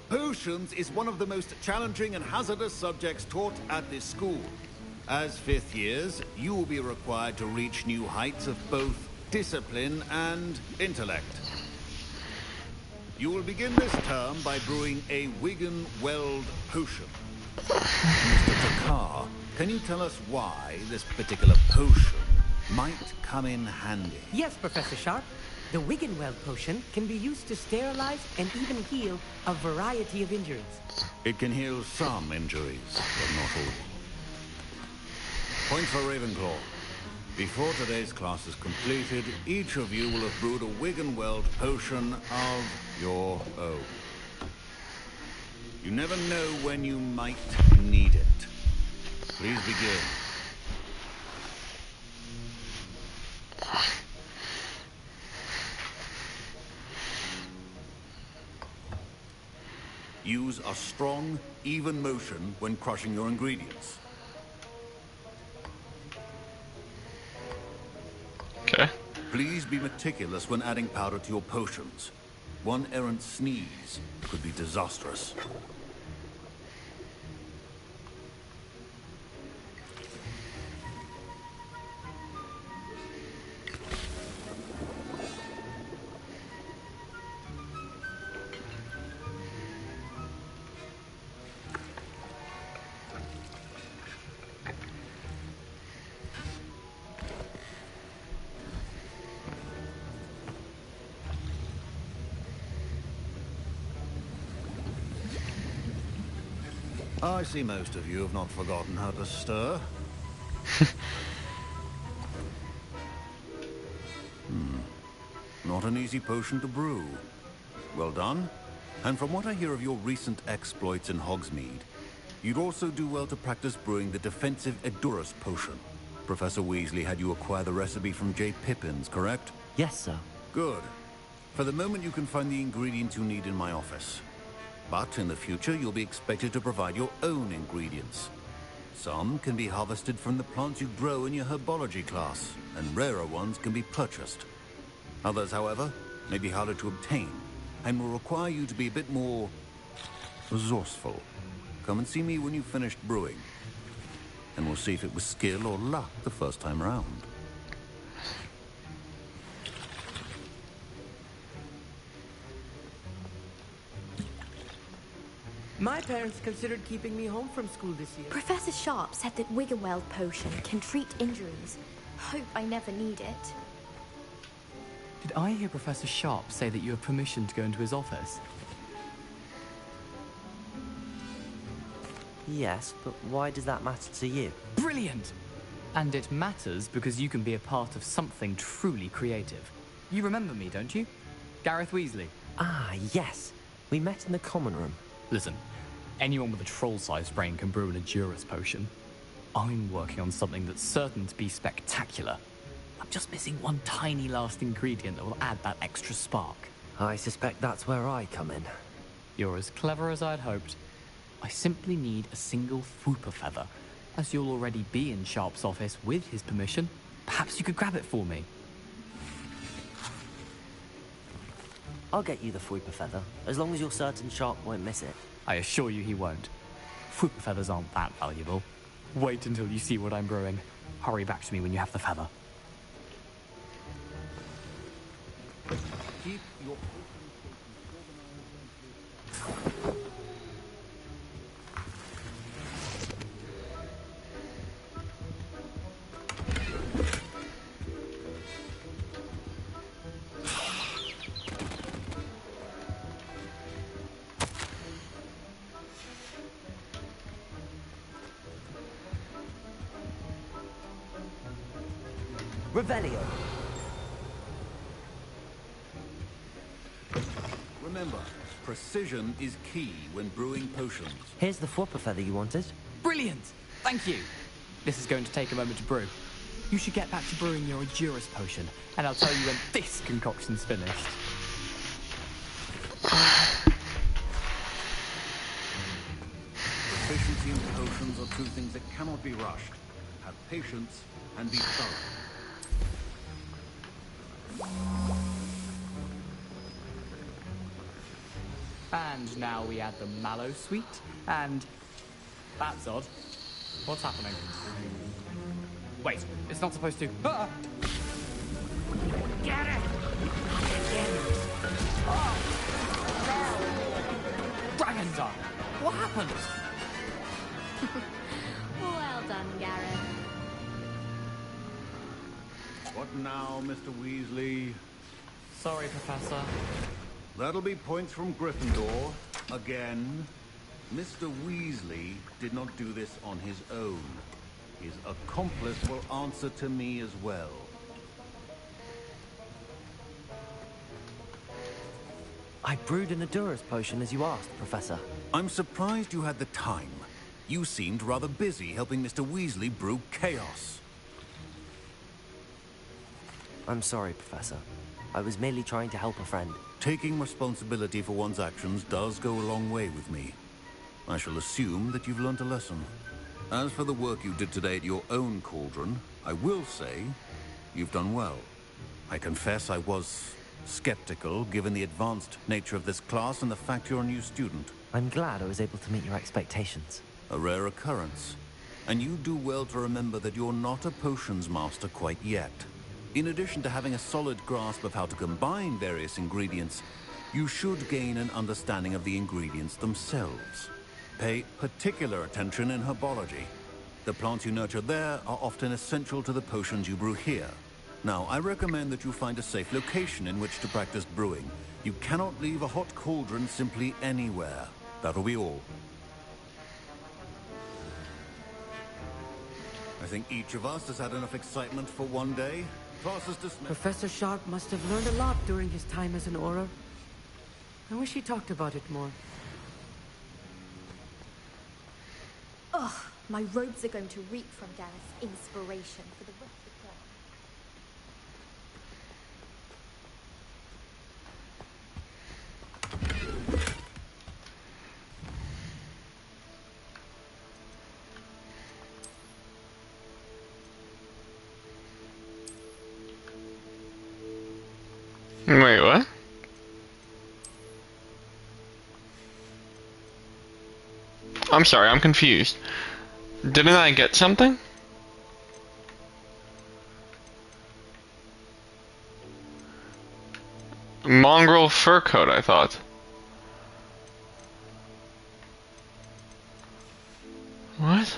Potions is one of the most challenging and hazardous subjects taught at this school. As fifth years, you will be required to reach new heights of both discipline and intellect. You will begin this term by brewing a Wigan-Weld potion. Mr. Takar, can you tell us why this particular potion might come in handy? Yes, Professor Sharp. The Wigan-Weld potion can be used to sterilize and even heal a variety of injuries. It can heal some injuries, but not all. Point for Ravenclaw. Before today's class is completed, each of you will have brewed a Wigan-Weld potion of your own. You never know when you might need it. Please begin. Use a strong, even motion when crushing your ingredients. Okay. Please be meticulous when adding powder to your potions. One errant sneeze could be disastrous. I see most of you have not forgotten how to stir. Not an easy potion to brew. Well done. And from what I hear of your recent exploits in Hogsmeade, you'd also do well to practice brewing the defensive Edurus potion. Professor Weasley had you acquire the recipe from J. Pippins, correct? Yes, sir. Good. For the moment, you can find the ingredients you need in my office. But in the future, you'll be expected to provide your own ingredients. Some can be harvested from the plants you grow in your herbology class, and rarer ones can be purchased. Others, however, may be harder to obtain, and will require you to be a bit more resourceful. Come and see me when you've finished brewing, and we'll see if it was skill or luck the first time round. My parents considered keeping me home from school this year. Professor Sharp said that Wigan-Weld potion can treat injuries. Hope I never need it. Did I hear Professor Sharp say that you have permission to go into his office? Yes, but why does that matter to you? Brilliant! And it matters because you can be a part of something truly creative. You remember me, don't you? Gareth Weasley. Ah, yes. We met in the common room. Listen, anyone with a troll-sized brain can brew an Edurus potion. I'm working on something that's certain to be spectacular. I'm just missing one tiny last ingredient that will add that extra spark. I suspect that's where I come in. You're as clever as I'd hoped. I simply need a single Fwooper feather. As you'll already be in Sharp's office with his permission, perhaps you could grab it for me. I'll get you the Fwooper feather, as long as you're certain Sharp won't miss it. I assure you he won't. Fwooper feathers aren't that valuable. Wait until you see what I'm brewing. Hurry back to me when you have the feather. Keep your Revelio. Remember, precision is key when brewing potions. Here's the Fwooper feather you wanted. Brilliant! Thank you! This is going to take a moment to brew. You should get back to brewing your Edurus potion, and I'll tell you when this concoction's finished. Proficiency in potions are two things that cannot be rushed. Have patience and be thorough. And now we add the mallow sweet, and that's odd. What's happening? Wait, it's not supposed to. Ah! Get it! Dragondar! What happened? Well done, Gareth. What now, Mr. Weasley? Sorry, Professor. That'll be points from Gryffindor. Again. Mr. Weasley did not do this on his own. His accomplice will answer to me as well. I brewed an Adurus potion as you asked, Professor. I'm surprised you had the time. You seemed rather busy helping Mr. Weasley brew chaos. I'm sorry, Professor. I was merely trying to help a friend. Taking responsibility for one's actions does go a long way with me. I shall assume that you've learnt a lesson. As for the work you did today at your own cauldron, I will say you've done well. I confess I was skeptical, given the advanced nature of this class and the fact you're a new student. I'm glad I was able to meet your expectations. A rare occurrence. And you do well to remember that you're not a potions master quite yet. In addition to having a solid grasp of how to combine various ingredients, you should gain an understanding of the ingredients themselves. Pay particular attention in herbology. The plants you nurture there are often essential to the potions you brew here. Now, I recommend that you find a safe location in which to practice brewing. You cannot leave a hot cauldron simply anywhere. That'll be all. I think each of us has had enough excitement for one day. Class is dismissed. Professor Sharp must have learned a lot during his time as an Auror. I wish he talked about it more. Ugh, my robes are going to reek from Gareth's inspiration for the rest of time. Wait, what? I'm sorry, I'm confused. Didn't I get something? Mongrel fur coat, I thought. What?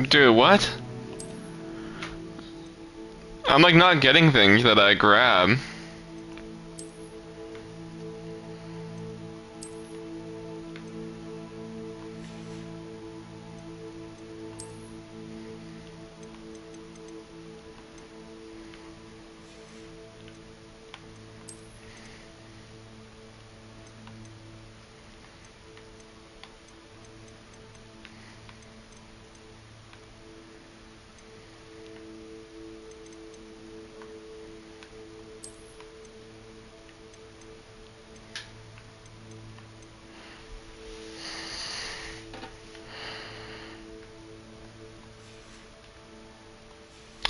Dude, what? I'm like not getting things that I grab.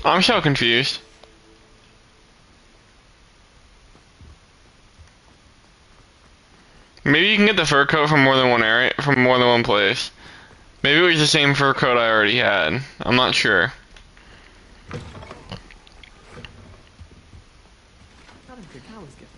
I'm so confused. Maybe you can get the fur coat from more than one area, from more than one place. Maybe it was the same fur coat I already had. I'm not sure. How did the cows get?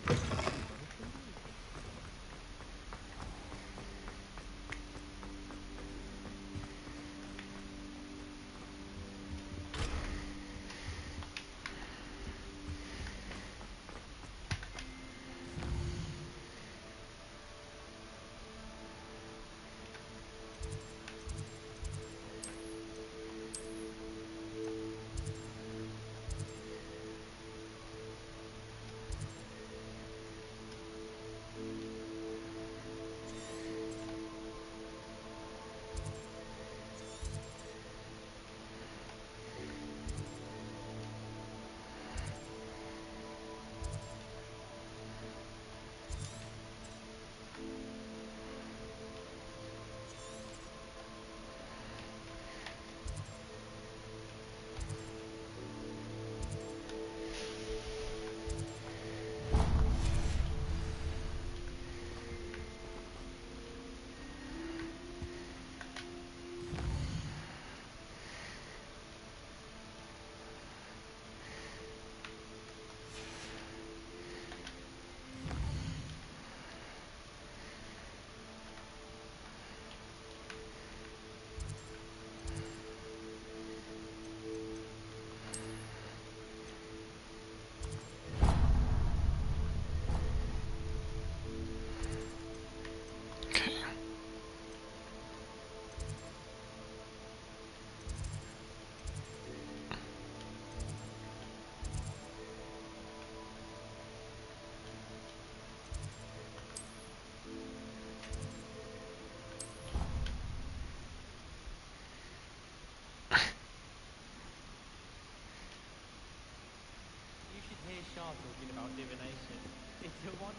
divination. It's a wonder.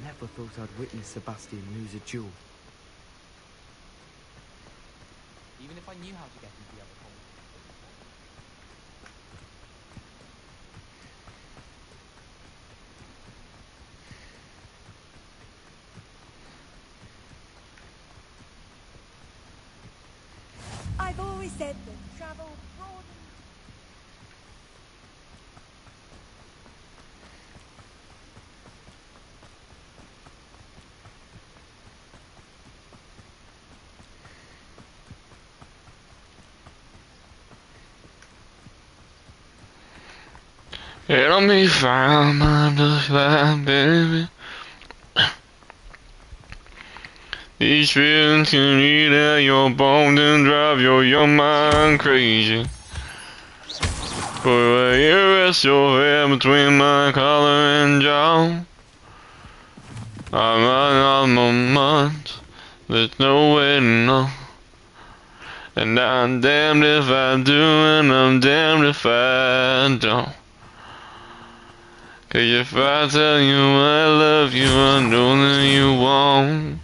Never thought I'd witness Sebastian lose a duel. Even if I knew how to get into the other corner. I've always said that travel broadens. It'll be fine, mind us fine, baby. These feelings can eat at your bones and drive your mind crazy. But where you rest your head between my collar and jaw, I'm out of my mind. There's no way to know. And I'm damned if I do, and I'm damned if I don't. 'Cause if I tell you I love you, I know that you won't.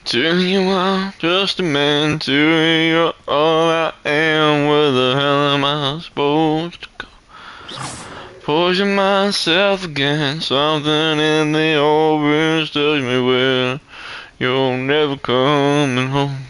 To you I'm just a man, to you you're all I am. Where the hell am I supposed to go? Pushing myself against something in the old bridge tells me where you're never coming home.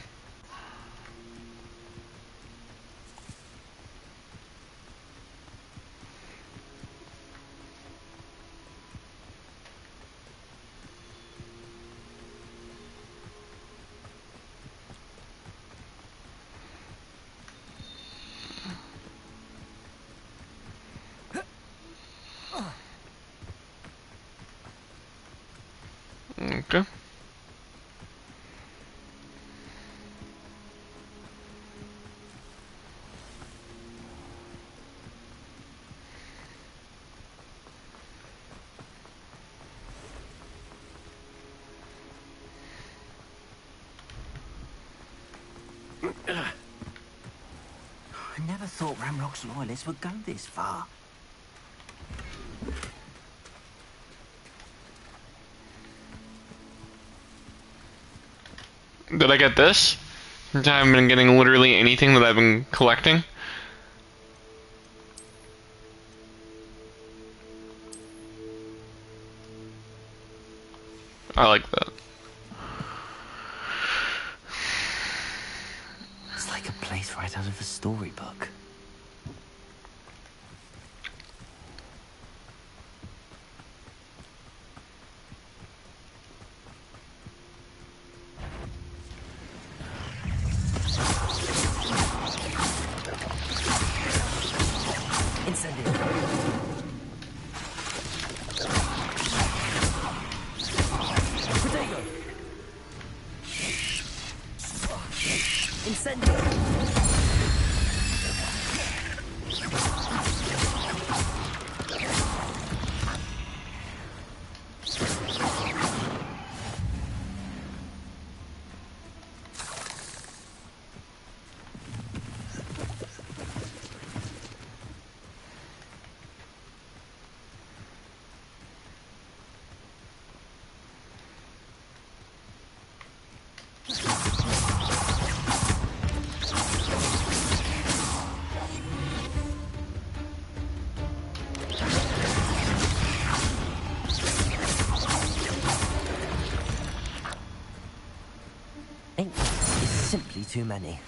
Okay. I never thought Ramrock's loyalists would go this far. Did I get this? I haven't been getting literally anything that I've been collecting. I like that. It's like a place right out of a storybook. Ink is simply too many.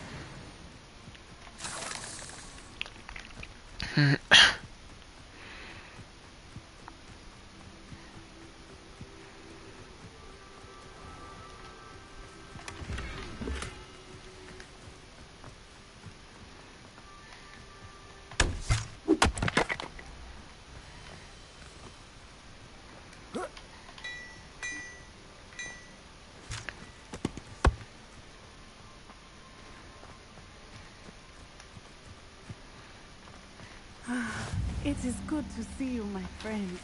It is good to see you, my friend.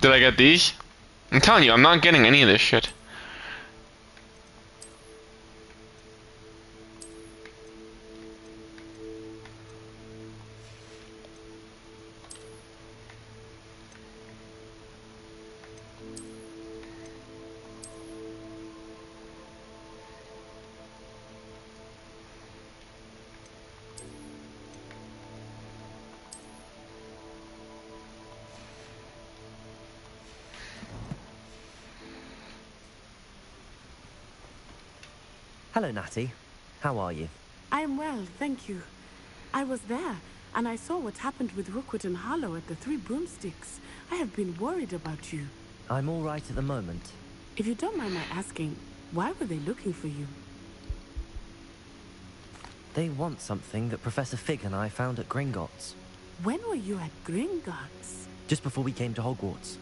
Did I get these? I'm telling you, I'm not getting any of this shit. Hello, Natty. How are you? I'm well, thank you. I was there, and I saw what happened with Rookwood and Harlow at the Three Broomsticks. I have been worried about you. I'm all right at the moment. If you don't mind my asking, why were they looking for you? They want something that Professor Fig and I found at Gringotts. When were you at Gringotts? Just before we came to Hogwarts.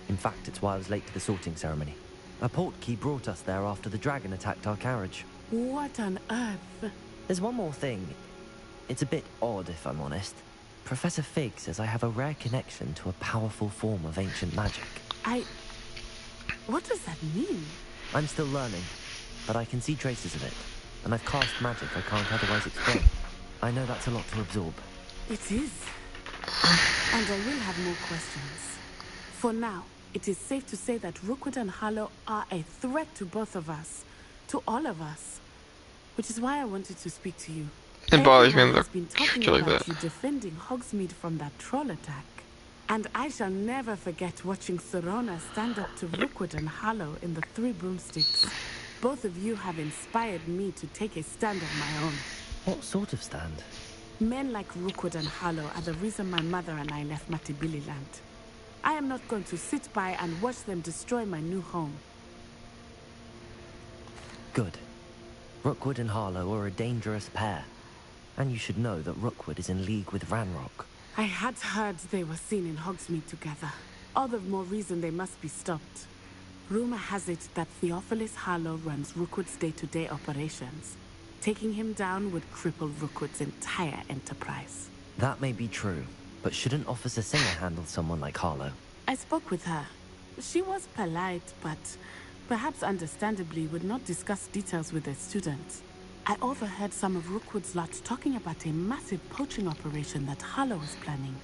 In fact, it's why I was late to the sorting ceremony. A portkey brought us there after the dragon attacked our carriage. What on earth? There's one more thing. It's a bit odd, if I'm honest. Professor Fig says I have a rare connection to a powerful form of ancient magic. What does that mean? I'm still learning, but I can see traces of it. And I've cast magic I can't otherwise explain. I know that's a lot to absorb. It is. And I will have more questions. For now, it is safe to say that Rookwood and Harlow are a threat to both of us. To all of us. Which is why I wanted to speak to you. It bothers me when Everyone has been talking shit like about that. you defending Hogsmeade from that troll attack. And I shall never forget watching Serona stand up to Rookwood and Harlow in the Three Broomsticks. Both of you have inspired me to take a stand of my own. What sort of stand? Men like Rookwood and Harlow are the reason my mother and I left Matibili land. I am not going to sit by and watch them destroy my new home. Good. Rookwood and Harlow are a dangerous pair. And you should know that Rookwood is in league with Ranrock. I had heard they were seen in Hogsmeade together. All the more reason they must be stopped. Rumor has it that Theophilus Harlow runs Rookwood's day-to-day operations. Taking him down would cripple Rookwood's entire enterprise. That may be true, but shouldn't Officer Singer handle someone like Harlow? I spoke with her. She was polite, but perhaps understandably would not discuss details with her students. I overheard some of Rookwood's lot talking about a massive poaching operation that Harlow was planning.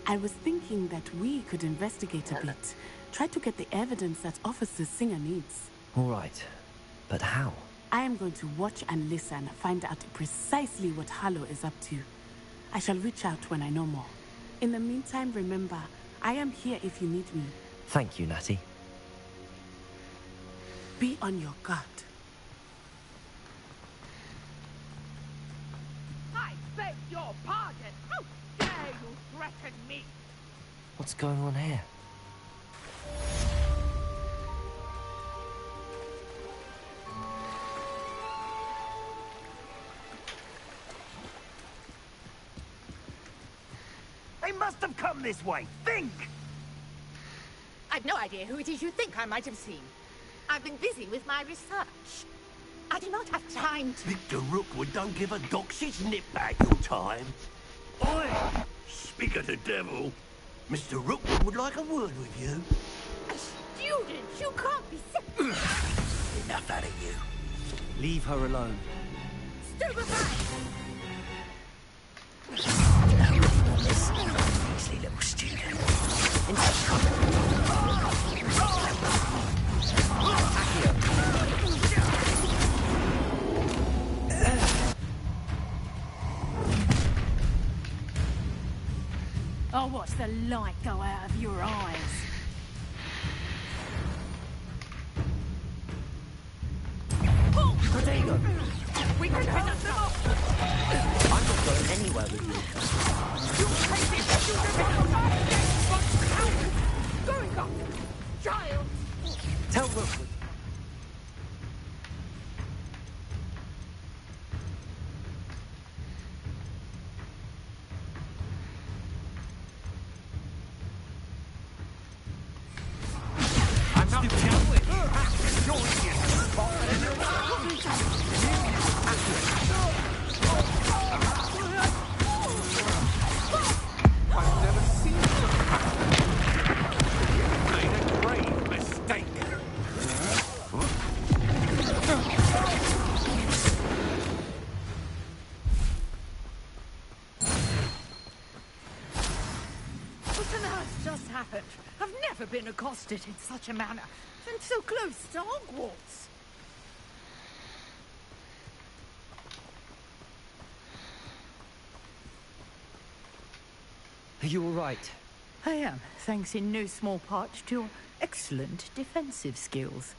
I was thinking that we could investigate a bit, try to get the evidence that Officer Singer needs. All right, but how? I am going to watch and listen, find out precisely what Harlow is up to. I shall reach out when I know more. In the meantime, remember, I am here if you need me. Thank you, Natty. Be on your guard. I beg your pardon. How dare you threaten me? What's going on here? They must have come this way. Think! I've no idea who it is you think I might have seen. I've been busy with my research. I do not have time to... Victor Rookwood don't give a doxy's nip back your time. Oi! Speak of the devil. Mr. Rookwood would like a word with you. A student! You can't be serious! Enough out of you. Leave her alone. Stupefy! Measly little student. I'll watch the light go out of your eyes. Protego! We can finish them off! I'm not going anywhere with you. You take this! You never going on! Child! Tell Rookwood. Made a grave mistake. happened? I've never been accosted in such a manner, and so close to Hogwarts. Are you all right? I am, thanks in no small part to your excellent defensive skills.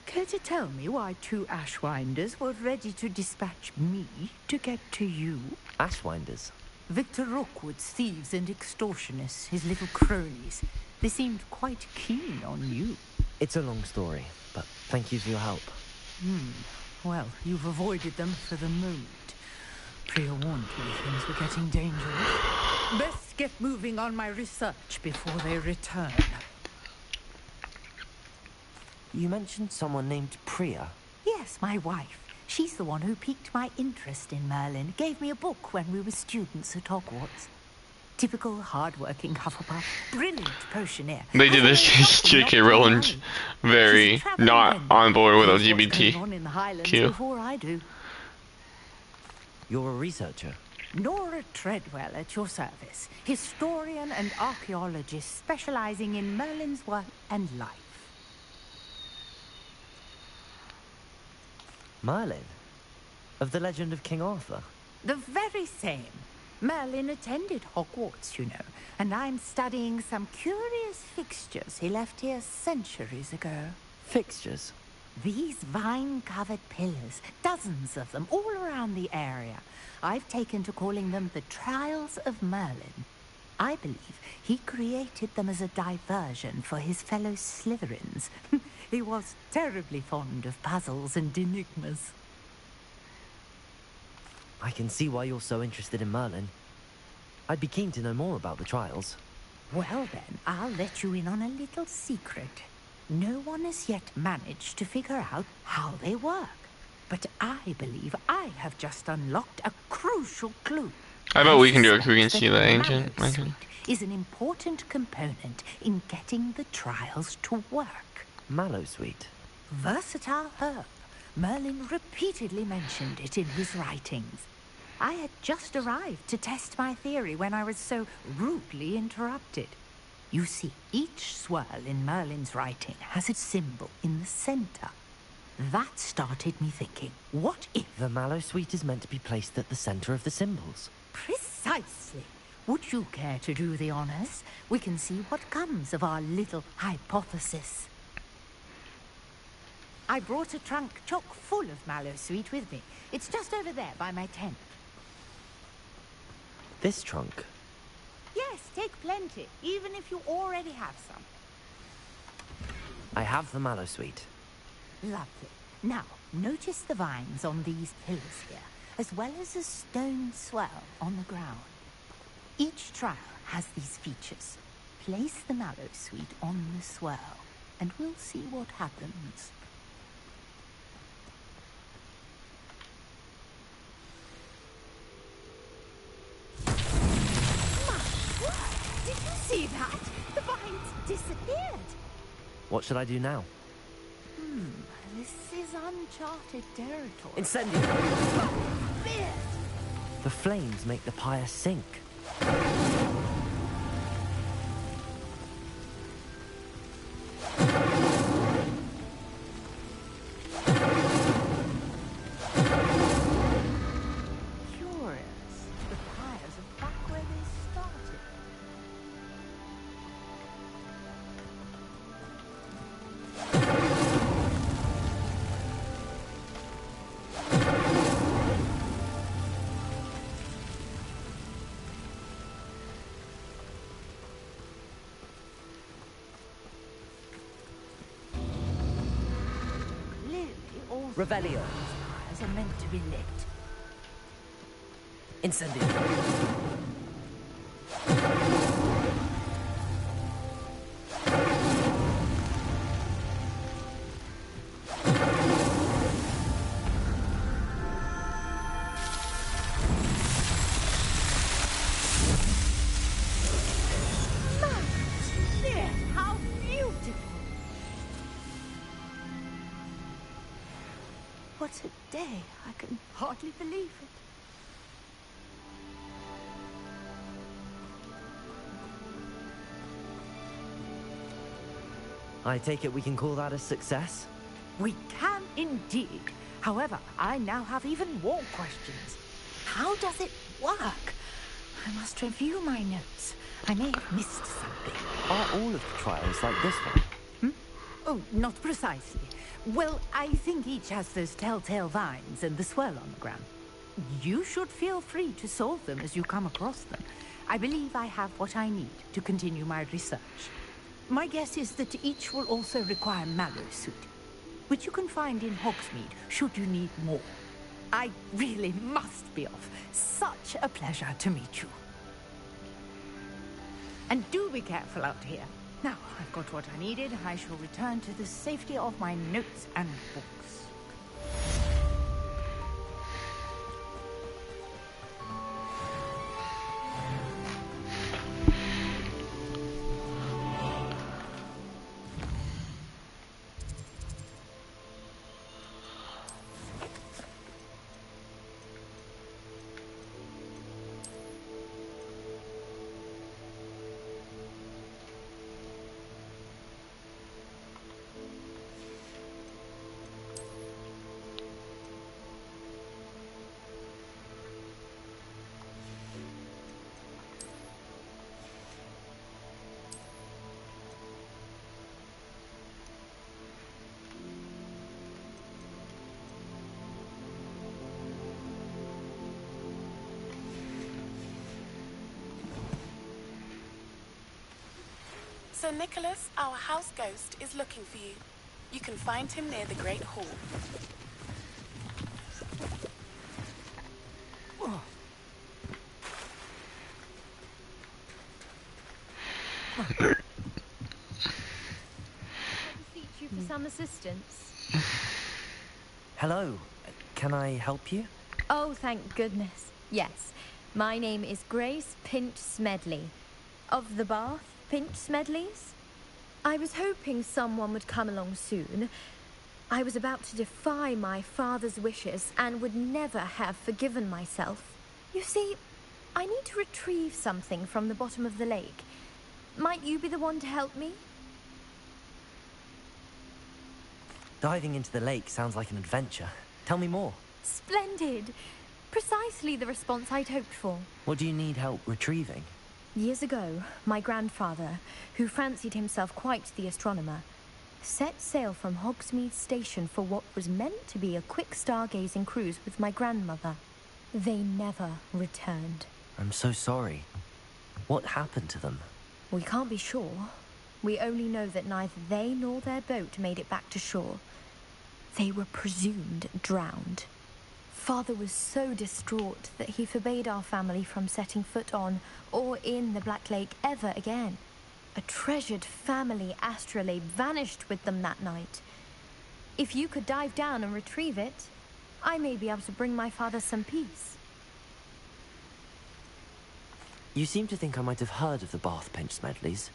Care to tell me why two Ashwinders were ready to dispatch me to get to you? Ashwinders? Victor Rookwood's thieves and extortionists, his little cronies. They seemed quite keen on you. It's a long story, but thank you for your help. Well, you've avoided them for the moment. Priya warned me things were getting dangerous. Best get moving on my research before they return. You mentioned someone named Priya. Yes, my wife. She's the one who piqued my interest in Merlin. Gave me a book when we were students at Hogwarts. Typical hard-working Hufflepuff. Brilliant potioneer. They did this because J.K. Rowling's very not on board with LGBTQ. Before I do. You're a researcher? Nora Treadwell at your service. Historian and archaeologist specializing in Merlin's work and life. Merlin? Of the legend of King Arthur? The very same. Merlin attended Hogwarts, you know, and I'm studying some curious fixtures he left here centuries ago. Fixtures? These vine-covered pillars, dozens of them, all around the area. I've taken to calling them the Trials of Merlin. I believe he created them as a diversion for his fellow Slytherins. He was terribly fond of puzzles and enigmas. I can see why you're so interested in Merlin. I'd be keen to know more about the trials. Well then, I'll let you in on a little secret. No one has yet managed to figure out how they work. But I believe I have just unlocked a crucial clue. I bet we can do it because we can see the ancient. Is an important component in getting the trials to work. Mallowsweet. Versatile herb. Merlin repeatedly mentioned it in his writings. I had just arrived to test my theory when I was so rudely interrupted. You see, each swirl in Merlin's writing has its symbol in the center. That started me thinking, what if... The Mallowsweet is meant to be placed at the center of the symbols. Precisely. Would you care to do the honors? We can see what comes of our little hypothesis. I brought a trunk chock full of Mallowsweet with me. It's just over there by my tent. This trunk? Yes, take plenty, even if you already have some. I have the Mallowsweet. Lovely. Now, notice the vines on these pillars here, as well as a stone swell on the ground. Each trial has these features. Place the Mallowsweet on the swell, and we'll see what happens. Did you see that? The vines disappeared. What should I do now? This is uncharted territory. Incendio! Oh, the flames make the pyre sink. Revelio. Fires are meant to be lit. Incendio. What a day. I can hardly believe it. I take it we can call that a success? We can indeed. However, I now have even more questions. How does it work? I must review my notes. I may have missed something. Are all of the trials like this one? Oh, not precisely. Well, I think each has those telltale vines and the swirl on the ground. You should feel free to solve them as you come across them. I believe I have what I need to continue my research. My guess is that each will also require mallow suit, which you can find in Hogsmeade should you need more. I really must be off. Such a pleasure to meet you. And do be careful out here. Now, I've got what I needed. I shall return to the safety of my notes and books. Sir Nicholas, our house ghost, is looking for you. You can find him near the Great Hall. Beseech you for some assistance. Hello. Can I help you? Oh, thank goodness. Yes. My name is Grace Pinch Smedley. Of the Bath Pinch Smedleys? I was hoping someone would come along soon. I was about to defy my father's wishes and would never have forgiven myself. You see, I need to retrieve something from the bottom of the lake. Might you be the one to help me? Diving into the lake sounds like an adventure. Tell me more. Splendid! Precisely the response I'd hoped for. What do you need help retrieving? Years ago, my grandfather, who fancied himself quite the astronomer, set sail from Hogsmeade Station for what was meant to be a quick stargazing cruise with my grandmother. They never returned. I'm so sorry. What happened to them? We can't be sure. We only know that neither they nor their boat made it back to shore. They were presumed drowned. Father was so distraught that he forbade our family from setting foot on or in the Black Lake ever again. A treasured family astrolabe vanished with them that night. If you could dive down and retrieve it, I may be able to bring my father some peace. You seem to think I might have heard of the Bath Pinch Smedleys.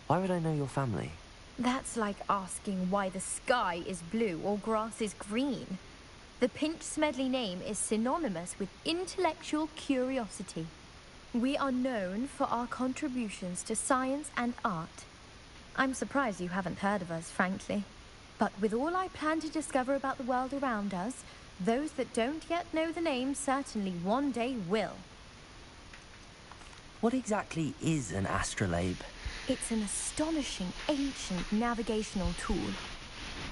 Why would I know your family? That's like asking why the sky is blue or grass is green. The Pinch Smedley name is synonymous with intellectual curiosity. We are known for our contributions to science and art. I'm surprised you haven't heard of us, frankly. But with all I plan to discover about the world around us, those that don't yet know the name certainly one day will. What exactly is an astrolabe? It's an astonishing ancient navigational tool.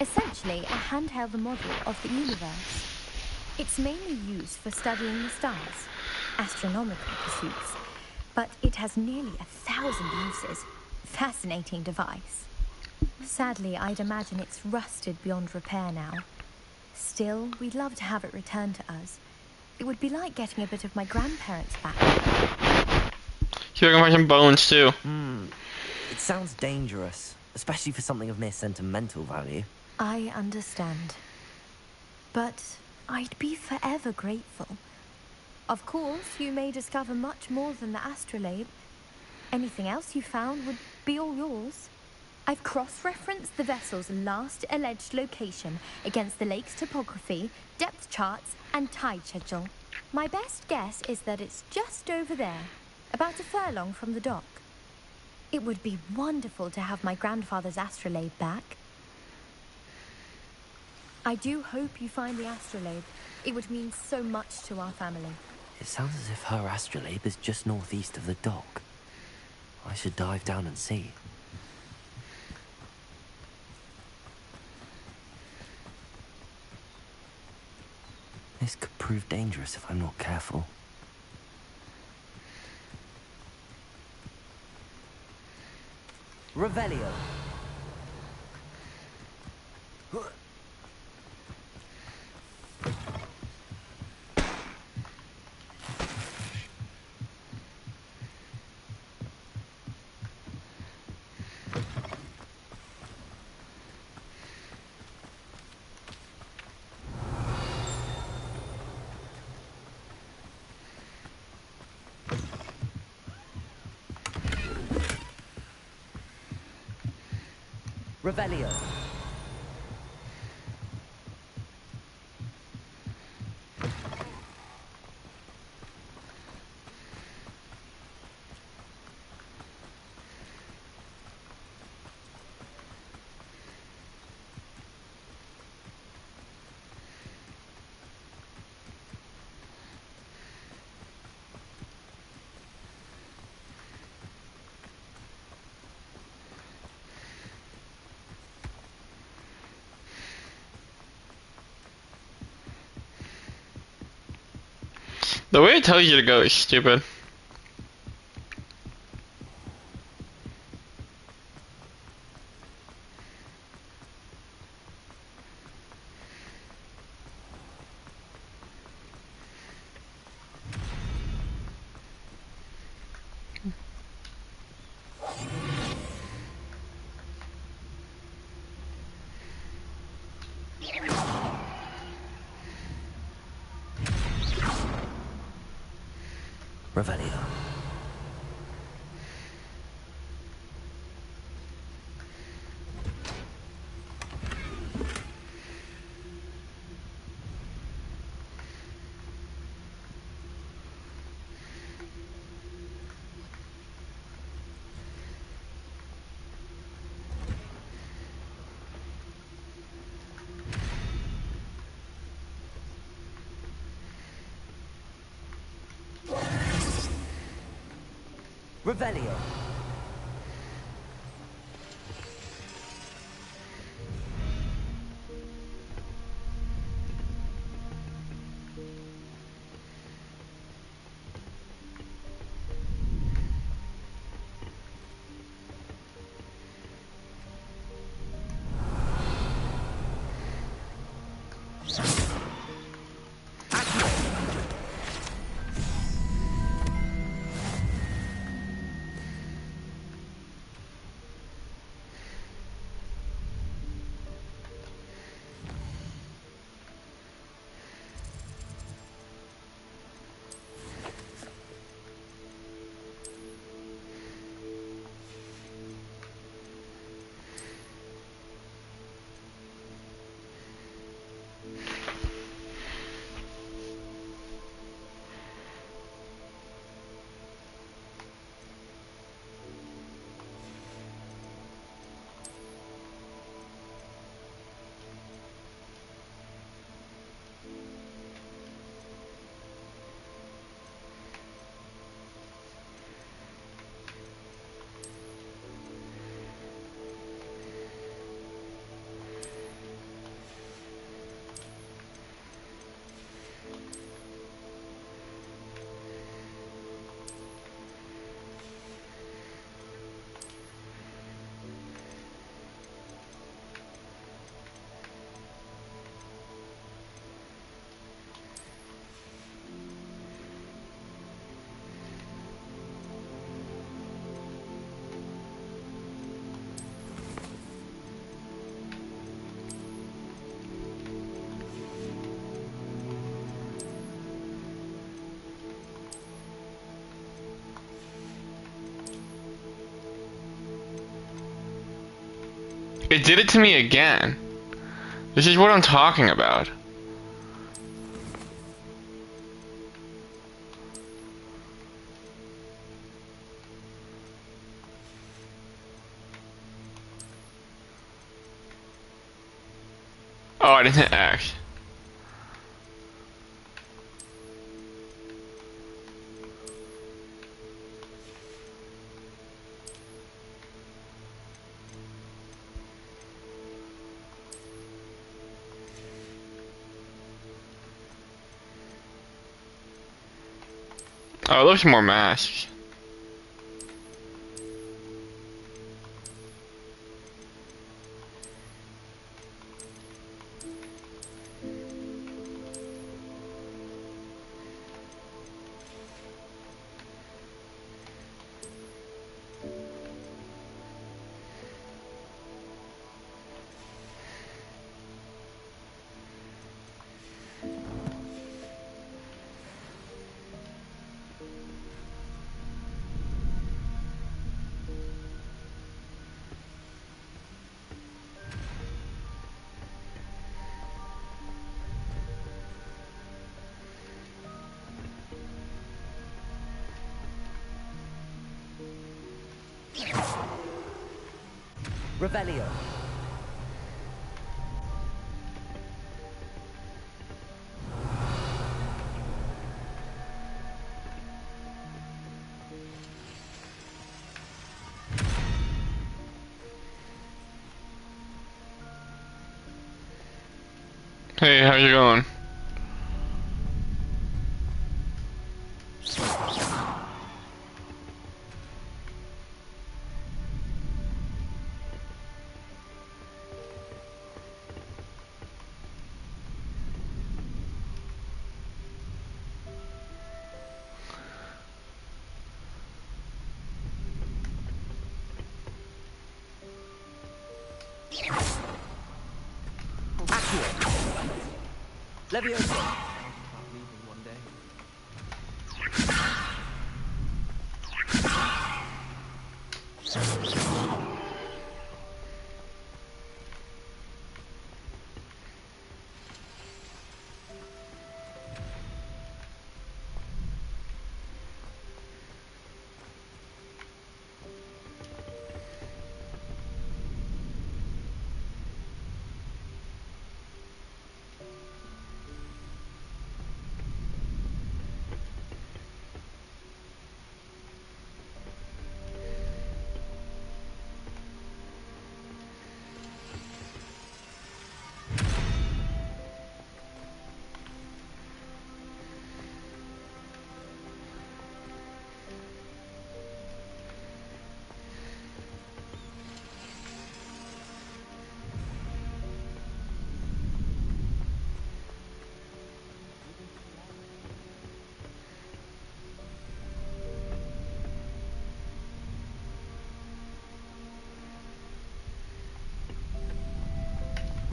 Essentially, a handheld model of the universe. It's mainly used for studying the stars, astronomical pursuits, but it has nearly 1,000 uses. Fascinating device. Sadly, I'd imagine it's rusted beyond repair now. Still, we'd love to have it returned to us. It would be like getting a bit of my grandparents back. Here, I can find some bones too. It sounds dangerous, especially for something of mere sentimental value. I understand. But I'd be forever grateful. Of course, you may discover much more than the astrolabe. Anything else you found would be all yours. I've cross-referenced the vessel's last alleged location against the lake's topography, depth charts, and tide schedule. My best guess is that it's just over there, about a furlong from the dock. It would be wonderful to have my grandfather's astrolabe back. I do hope you find the astrolabe. It would mean so much to our family. It sounds as if her astrolabe is just northeast of the dock. I should dive down and see. This could prove dangerous if I'm not careful. Revelio. Revelio. The way it tells you to go is stupid. Revelio. Revelio. It did it to me again. This is what I'm talking about. I didn't hit X. Oh, there's more masks. Revelio. Hey, how's it going? Leviosa.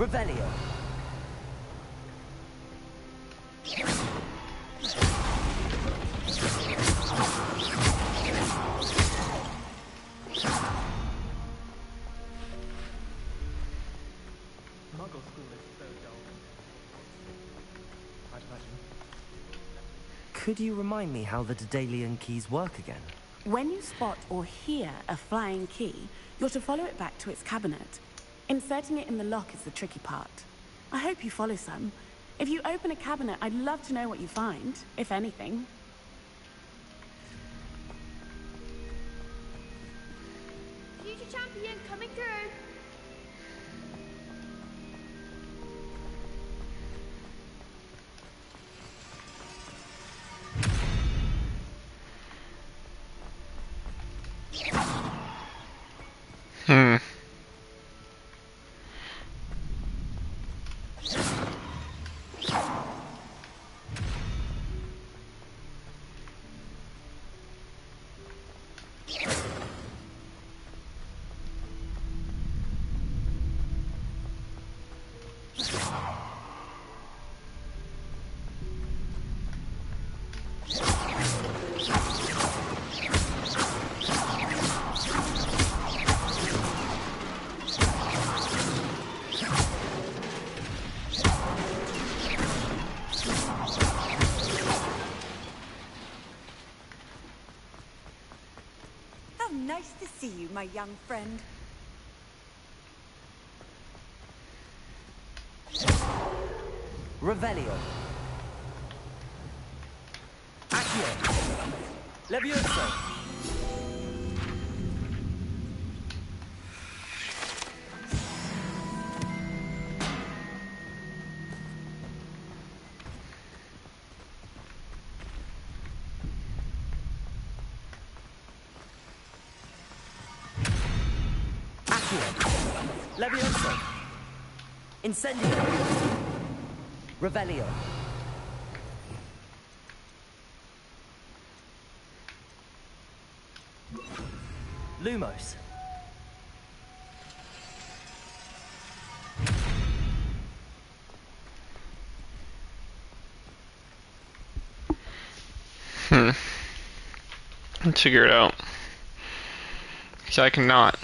Revelio. Could you remind me how the Daedalian keys work again? When you spot or hear a flying key, you're to follow it back to its cabinet. Inserting it in the lock is the tricky part. I hope you follow some. If you open a cabinet, I'd love to know what you find, if anything. Future champion coming through. Nice to see you, my young friend. Revelio. Accio. Levioso. Levioso. Incendio. Revelio. Lumos. Let's figure it out. Because I cannot.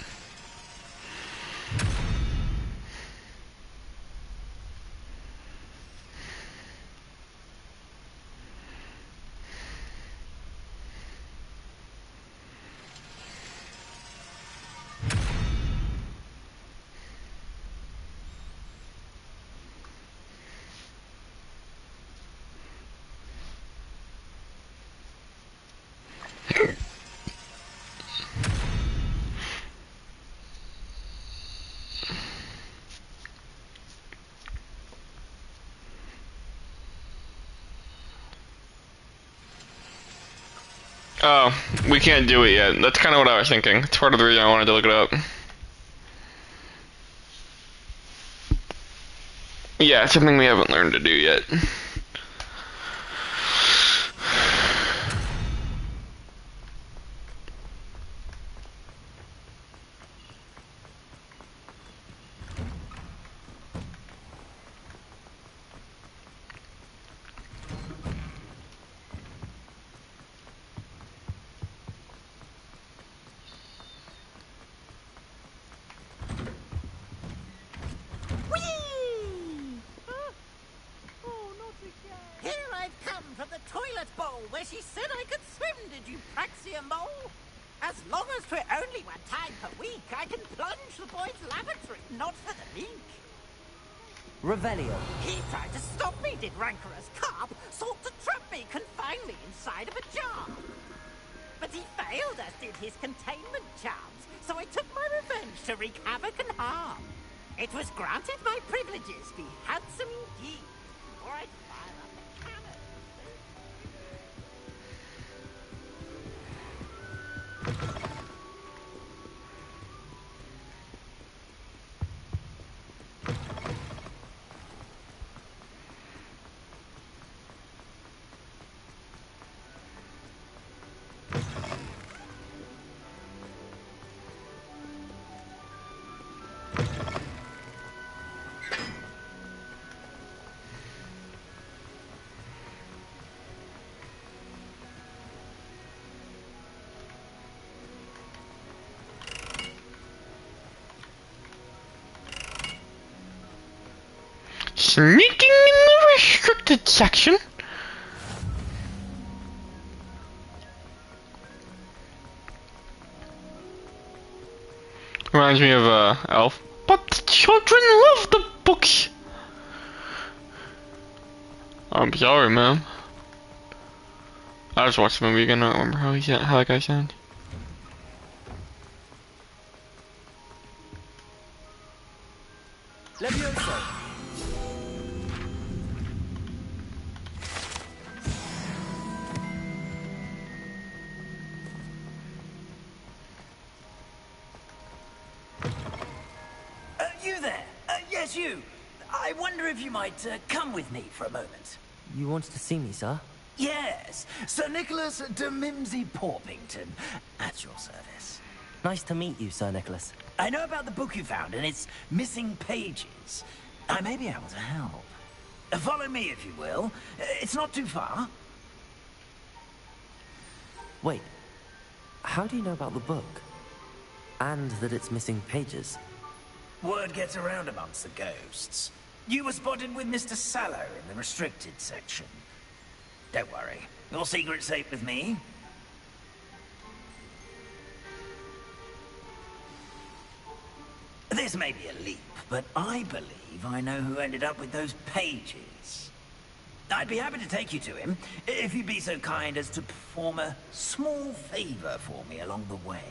Oh, we can't do it yet. That's kind of what I was thinking. It's part of the reason I wanted to look it up. Yeah, it's something we haven't learned to do yet. Here I've come from the toilet bowl where she said I could swim, did you Praxia mole? As long as 'twere only one time per week, I can plunge the boy's lavatory, not for the meek. Revelio. He tried to stop me, did rancorous carp, sought to trap me, confine me inside of a jar. But he failed, as did his containment charms, so I took my revenge to wreak havoc and harm. It was granted my privileges, be handsome indeed, or I'd fire up the cannon. Sneaking in the restricted section. Reminds me of Elf. But the children love the books. I'm sorry, ma'am. I just watched the movie again. I don't remember how that guy sounds. Levioso. You there? Yes, you. I wonder if you might come with me for a moment. You wanted to see me, sir? Yes, Sir Nicholas de Mimsy Porpington, at your service. Nice to meet you, Sir Nicholas. I know about the book you found and its missing pages. I may be able to help. Follow me, if you will. It's not too far. Wait, how do you know about the book? And that it's missing pages? Word gets around amongst the ghosts. You were spotted with Mr. Sallow in the restricted section. Don't worry, your secret's safe with me. This may be a leap, but I believe I know who ended up with those pages. I'd be happy to take you to him, if you'd be so kind as to perform a small favor for me along the way.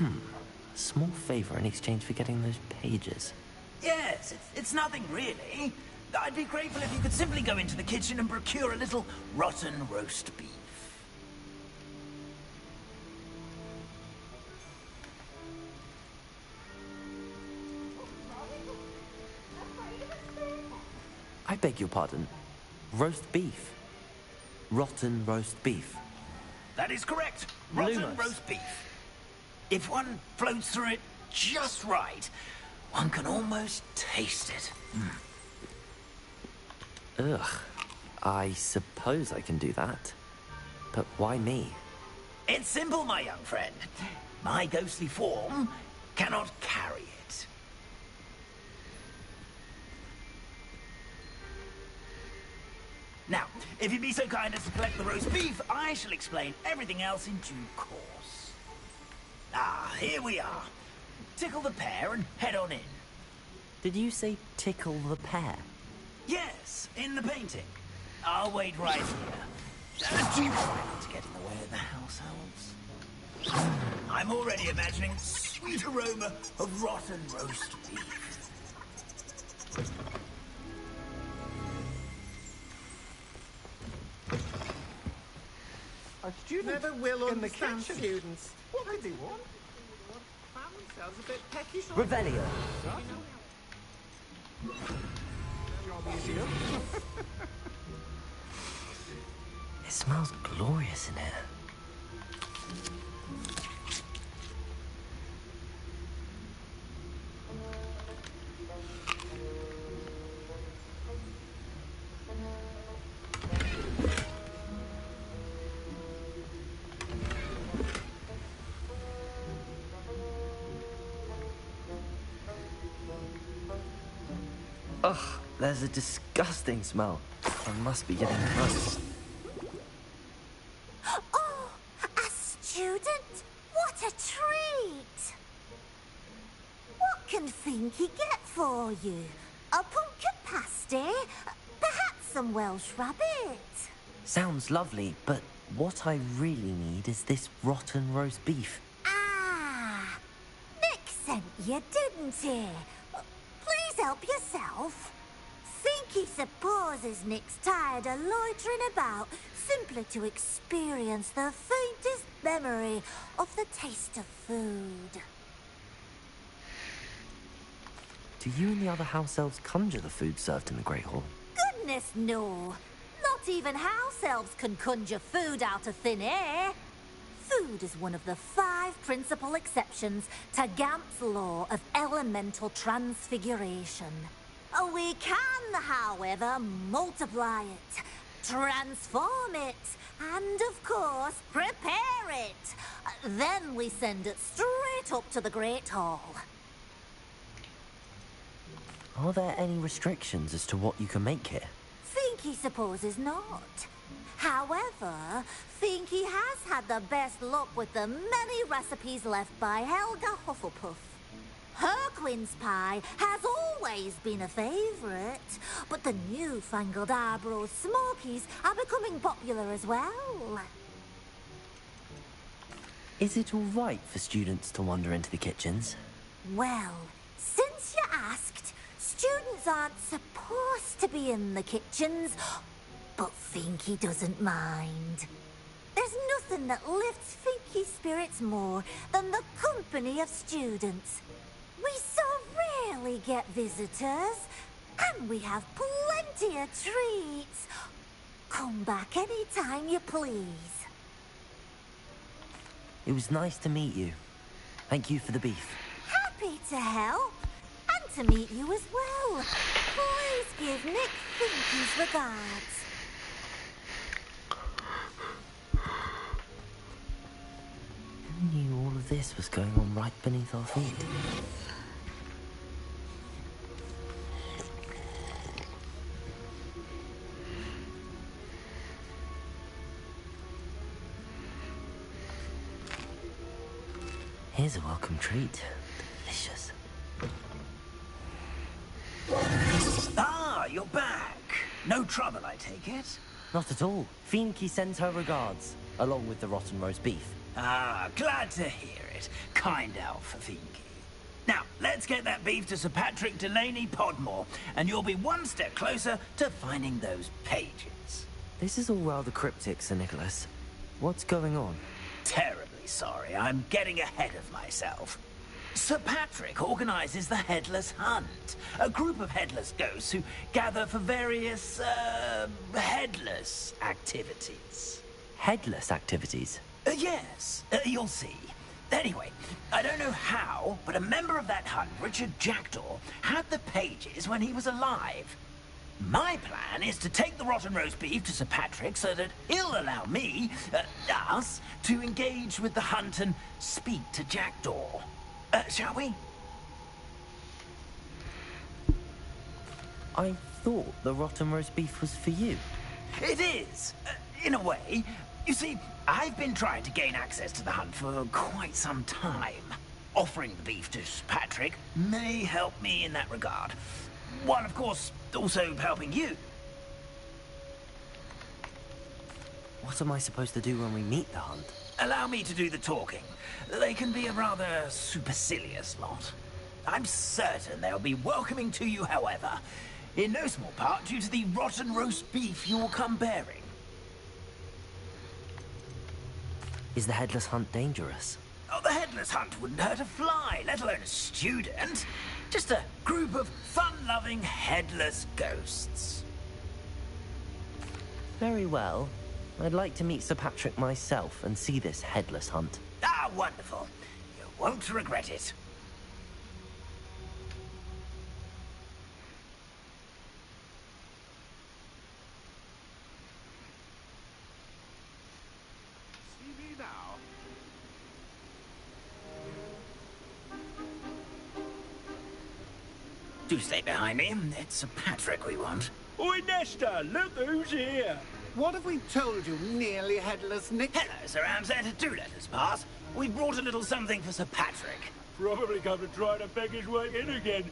A small favor in exchange for getting those pages. Yes, it's nothing really. I'd be grateful if you could simply go into the kitchen and procure a little rotten roast beef. I beg your pardon. Roast beef. Rotten roast beef. That is correct. Rotten Lumos. roast beef. If one floats through it just right, one can almost taste it. Ugh. I suppose I can do that. But why me? It's simple, my young friend. My ghostly form cannot carry it. Now, if you'd be so kind as to collect the roast beef, I shall explain everything else in due course. Ah, here we are. Tickle the pear and head on in. Did you say tickle the pear? Yes, in the painting. I'll wait right here. Do not to get in the way of the house elves. I'm already imagining the sweet aroma of rotten roast beef. A student never will understand students. What do they want? Found themselves a bit peckish. Revelio. Your museum. It smells glorious in here. Ugh, there's a disgusting smell. I must be getting gross. Oh, a student? What a treat! What can Finky get for you? A pumpkin pasty? Perhaps some Welsh rabbit? Sounds lovely, but what I really need is this rotten roast beef. Ah, Nick sent you, didn't he? Please help yourself. Finky supposes Nick's tired of loitering about simply to experience the faintest memory of the taste of food. Do you and the other house elves conjure the food served in the Great Hall? Goodness, no. Not even house elves can conjure food out of thin air. Food is one of the 5 principal exceptions to Gamp's law of elemental transfiguration. We can, however, multiply it, transform it, and, of course, prepare it. Then we send it straight up to the Great Hall. Are there any restrictions as to what you can make here? Finky supposes not. However, Finky has had the best luck with the many recipes left by Helga Hufflepuff. Her quince pie has always been a favourite, but the newfangled Arbroath Smokies are becoming popular as well. Is it all right for students to wander into the kitchens? Well, since you asked, students aren't supposed to be in the kitchens, but Finky doesn't mind. There's nothing that lifts Finky's spirits more than the company of students. We so rarely get visitors, and we have plenty of treats. Come back any time you please. It was nice to meet you. Thank you for the beef. Happy to help, and to meet you as well. Please give Nick Finky's regards. Who knew all of this was going on right beneath our feet? Here's a welcome treat. Delicious. No trouble, I take it? Not at all. Fienke sends her regards, along with the rotten roast beef. Ah, glad to hear it. Kind elf for Fienke. Now, let's get that beef to Sir Patrick Delaney Podmore, and you'll be one step closer to finding those pages. This is all rather cryptic, Sir Nicholas. What's going on? Terribly sorry, I'm getting ahead of myself. Sir Patrick organizes the Headless Hunt, a group of headless ghosts who gather for various, headless activities. Headless activities? Yes, you'll see. Anyway, I don't know how, but a member of that hunt, Richard Jackdaw, had the pages when he was alive. My plan is to take the rotten roast beef to Sir Patrick so that he'll allow me, us, to engage with the hunt and speak to Jackdaw. Shall we? I thought the rotten roast beef was for you. It is, in a way. You see, I've been trying to gain access to the hunt for quite some time. Offering the beef to Sir Patrick may help me in that regard. While, of course, also helping you. What am I supposed to do when we meet the hunt? Allow me to do the talking. They can be a rather supercilious lot. I'm certain they'll be welcoming to you, however, in no small part due to the rotten roast beef you'll come bearing. Is the Headless Hunt dangerous? Oh, the Headless Hunt wouldn't hurt a fly, let alone a student. Just a group of fun-loving headless ghosts. Very well. I'd like to meet Sir Patrick myself and see this Headless Hunt. Ah, wonderful. You won't regret it. See me now. Do stay behind me. It's Sir Patrick we want. Oi, Nesta, look who's here. What have we told you, nearly headless Nick? Hello, Sir Ramsay. Do let us pass. We brought a little something for Sir Patrick. Probably come to try to beg his way in again.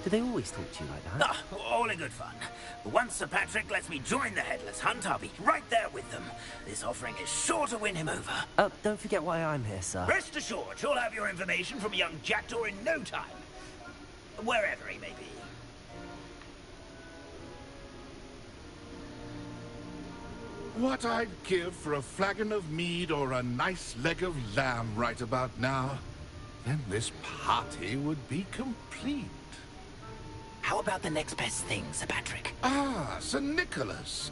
Do they always talk to you like that? Ah, all in good fun. Once Sir Patrick lets me join the Headless Hunt, I'll be right there with them. This offering is sure to win him over. Don't forget why I'm here, sir. Rest assured, you'll have your information from young Jackdaw in no time. Wherever he may be. What I'd give for a flagon of mead or a nice leg of lamb right about now. Then this party would be complete. How about the next best thing, Sir Patrick? Ah, Sir Nicholas.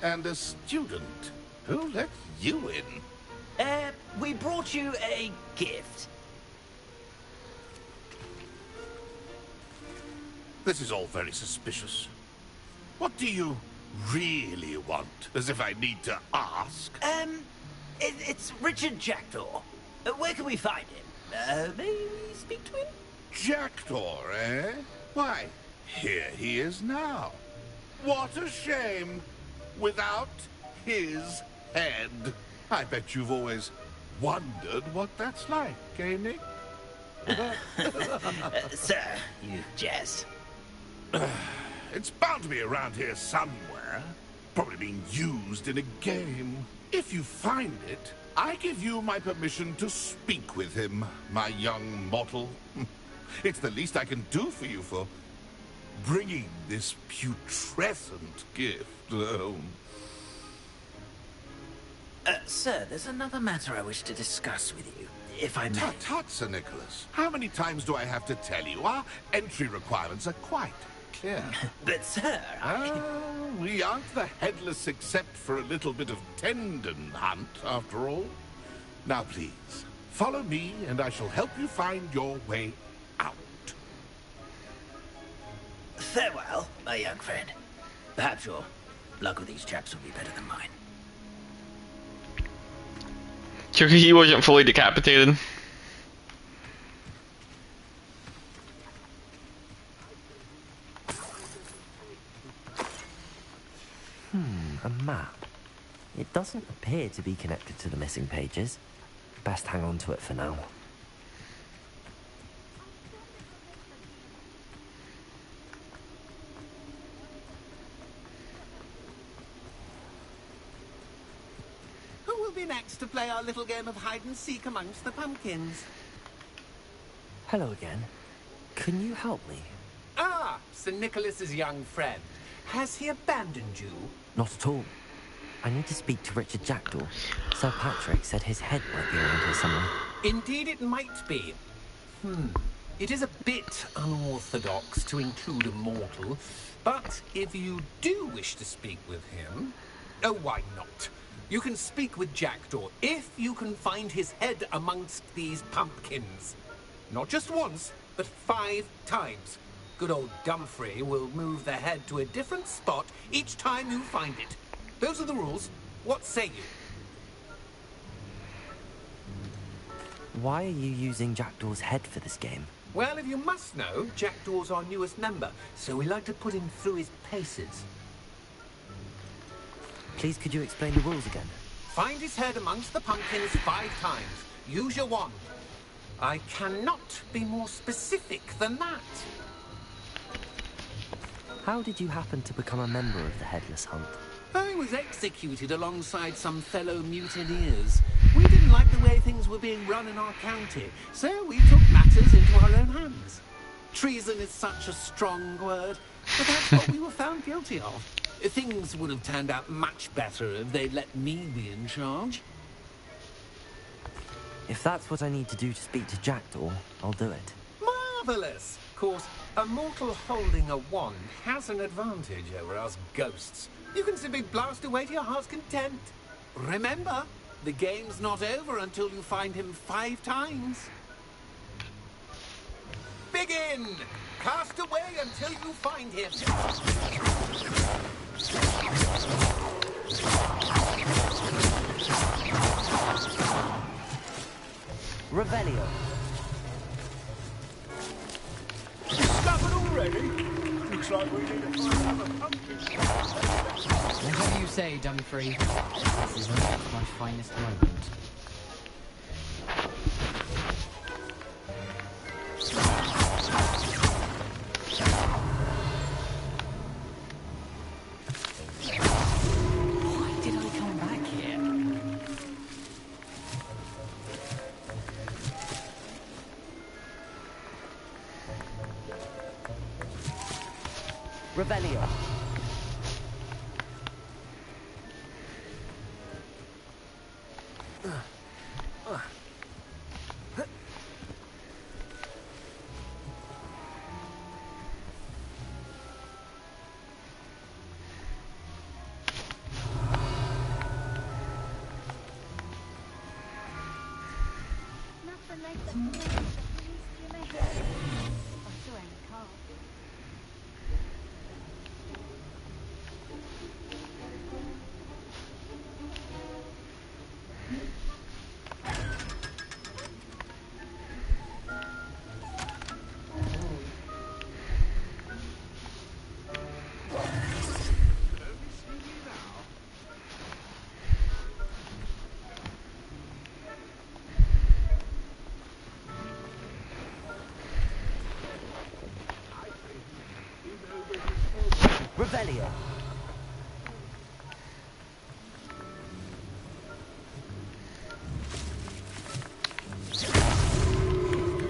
And a student. Who let you in? We brought you a gift. This is all very suspicious. What do you really want? As if I need to ask. It's Richard Jackdaw. Where can we find him? May we speak to him? Jackdaw, eh? Why, here he is now. What a shame. Without his head. I bet you've always wondered what that's like, eh, Nick? Sir, you jest. It's bound to be around here somewhere. Probably being used in a game. If you find it, I give you my permission to speak with him, my young mortal. It's the least I can do for you for bringing this putrescent gift home. Sir, there's another matter I wish to discuss with you, if I may. Tut, Sir Nicholas. How many times do I have to tell you? Our entry requirements are quite clear. But, sir, we aren't the headless except for a little bit of tendon hunt, after all. Now, please, follow me, and I shall help you find your way out. Farewell, my young friend. Perhaps your luck with these chaps will be better than mine. He wasn't fully decapitated. A map. It doesn't appear to be connected to the missing pages. Best hang on to it for now. will be next to play our little game of hide-and-seek amongst the pumpkins? Hello again. Can you help me? Ah, Sir Nicholas's young friend. Has he abandoned you? Not at all. I need to speak to Richard Jackdaw. Sir Patrick said his head might be around here somewhere. Indeed it might be. It is a bit unorthodox to include a mortal, but if you do wish to speak with him... Oh, why not? You can speak with Jackdaw if you can find his head amongst these pumpkins. Not just once, but 5 times. Good old Dumfrey will move the head to a different spot each time you find it. Those are the rules. What say you? Why are you using Jackdaw's head for this game? Well, if you must know, Jackdaw's our newest member, so we like to put him through his paces. Please, could you explain the rules again? Find his head amongst the pumpkins 5 times. Use your wand. I cannot be more specific than that. How did you happen to become a member of the Headless Hunt? I was executed alongside some fellow mutineers. We didn't like the way things were being run in our county, so we took matters into our own hands. Treason is such a strong word, but that's what we were found guilty of. Things would have turned out much better if they'd let me be in charge. If that's what I need to do to speak to Jackdaw, I'll do it. Marvellous! Of course, a mortal holding a wand has an advantage over us ghosts. You can simply blast away to your heart's content. Remember, the game's not over until you find him 5 times. Begin! Cast away until you find him. Revelio. Discovered already? Looks like we need to find another pumpkin. Whatever you say, Dumfrey. This is not my finest moment. Why did I come back here? Revelio. Nothing like the police in my head. Also, I'm calm. Revelio.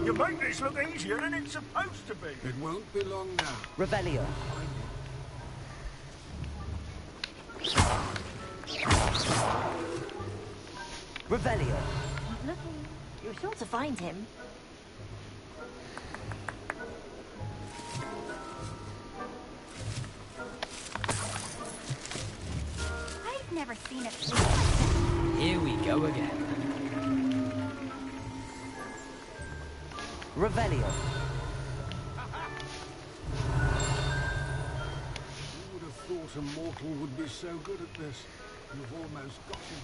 You make this look easier than it's supposed to be. It won't be long now. Revelio. Revelio. Keep looking. You're sure to find him. I've never seen it like this. Here we go again. Revelio. Who would have thought a mortal would be so good at this? You've almost got him.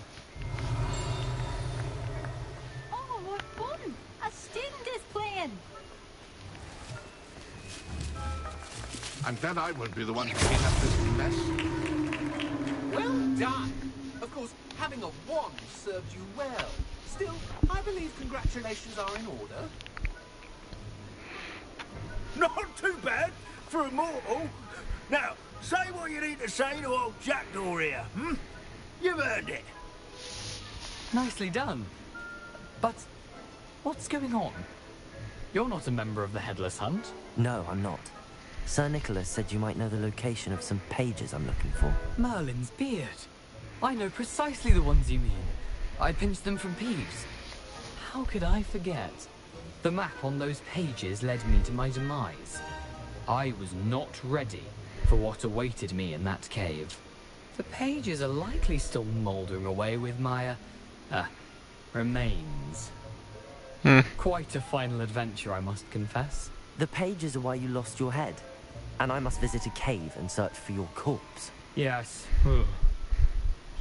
Oh, what fun! A student is playing! I'm glad I won't be the one to clean up this mess. Well done! Of course, having a wand served you well. Still, I believe congratulations are in order. Not too bad for a mortal. Now, say what you need to say to old Jackdaw here, hmm? You've earned it. Nicely done. But what's going on? You're not a member of the Headless Hunt. No, I'm not. Sir Nicholas said you might know the location of some pages I'm looking for. Merlin's beard. I know precisely the ones you mean. I pinched them from Peeves. How could I forget? The map on those pages led me to my demise. I was not ready for what awaited me in that cave. The pages are likely still mouldering away with my, remains. Quite a final adventure, I must confess. The pages are why you lost your head, and I must visit a cave and search for your corpse. Yes.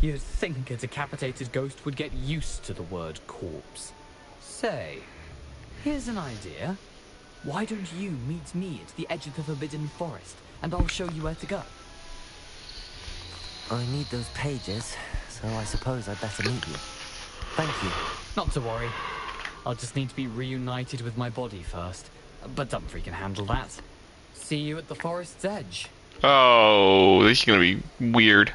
You'd think a decapitated ghost would get used to the word corpse. Say, here's an idea. Why don't you meet me at the edge of the Forbidden Forest, and I'll show you where to go? I need those pages, so I suppose I'd better meet you. Thank you. Not to worry. I'll just need to be reunited with my body first. But Dumfries can handle that. See you at the forest's edge. Oh, this is gonna be weird.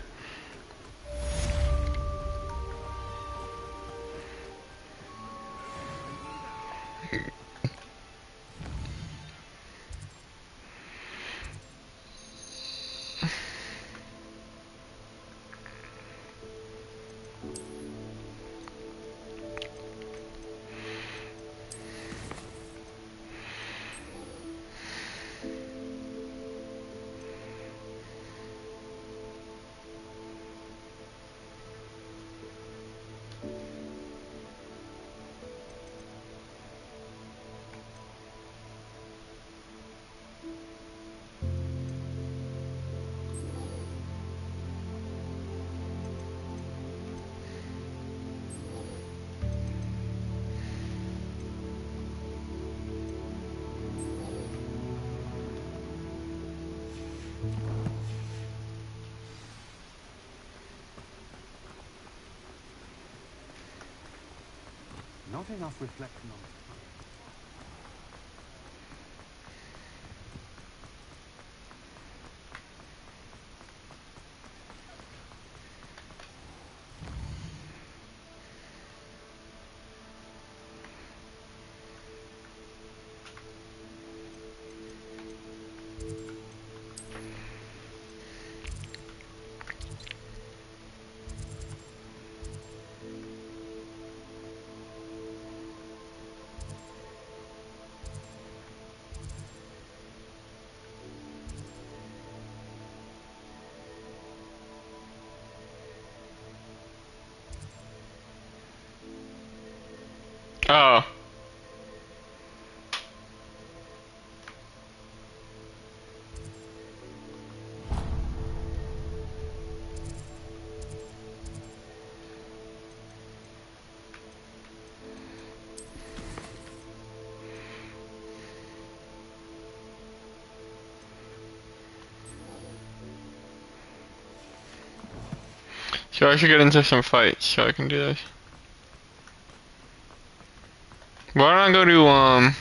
Not enough reflection on it. Oh. So I should get into some fights so I can do this. Why don't I go to,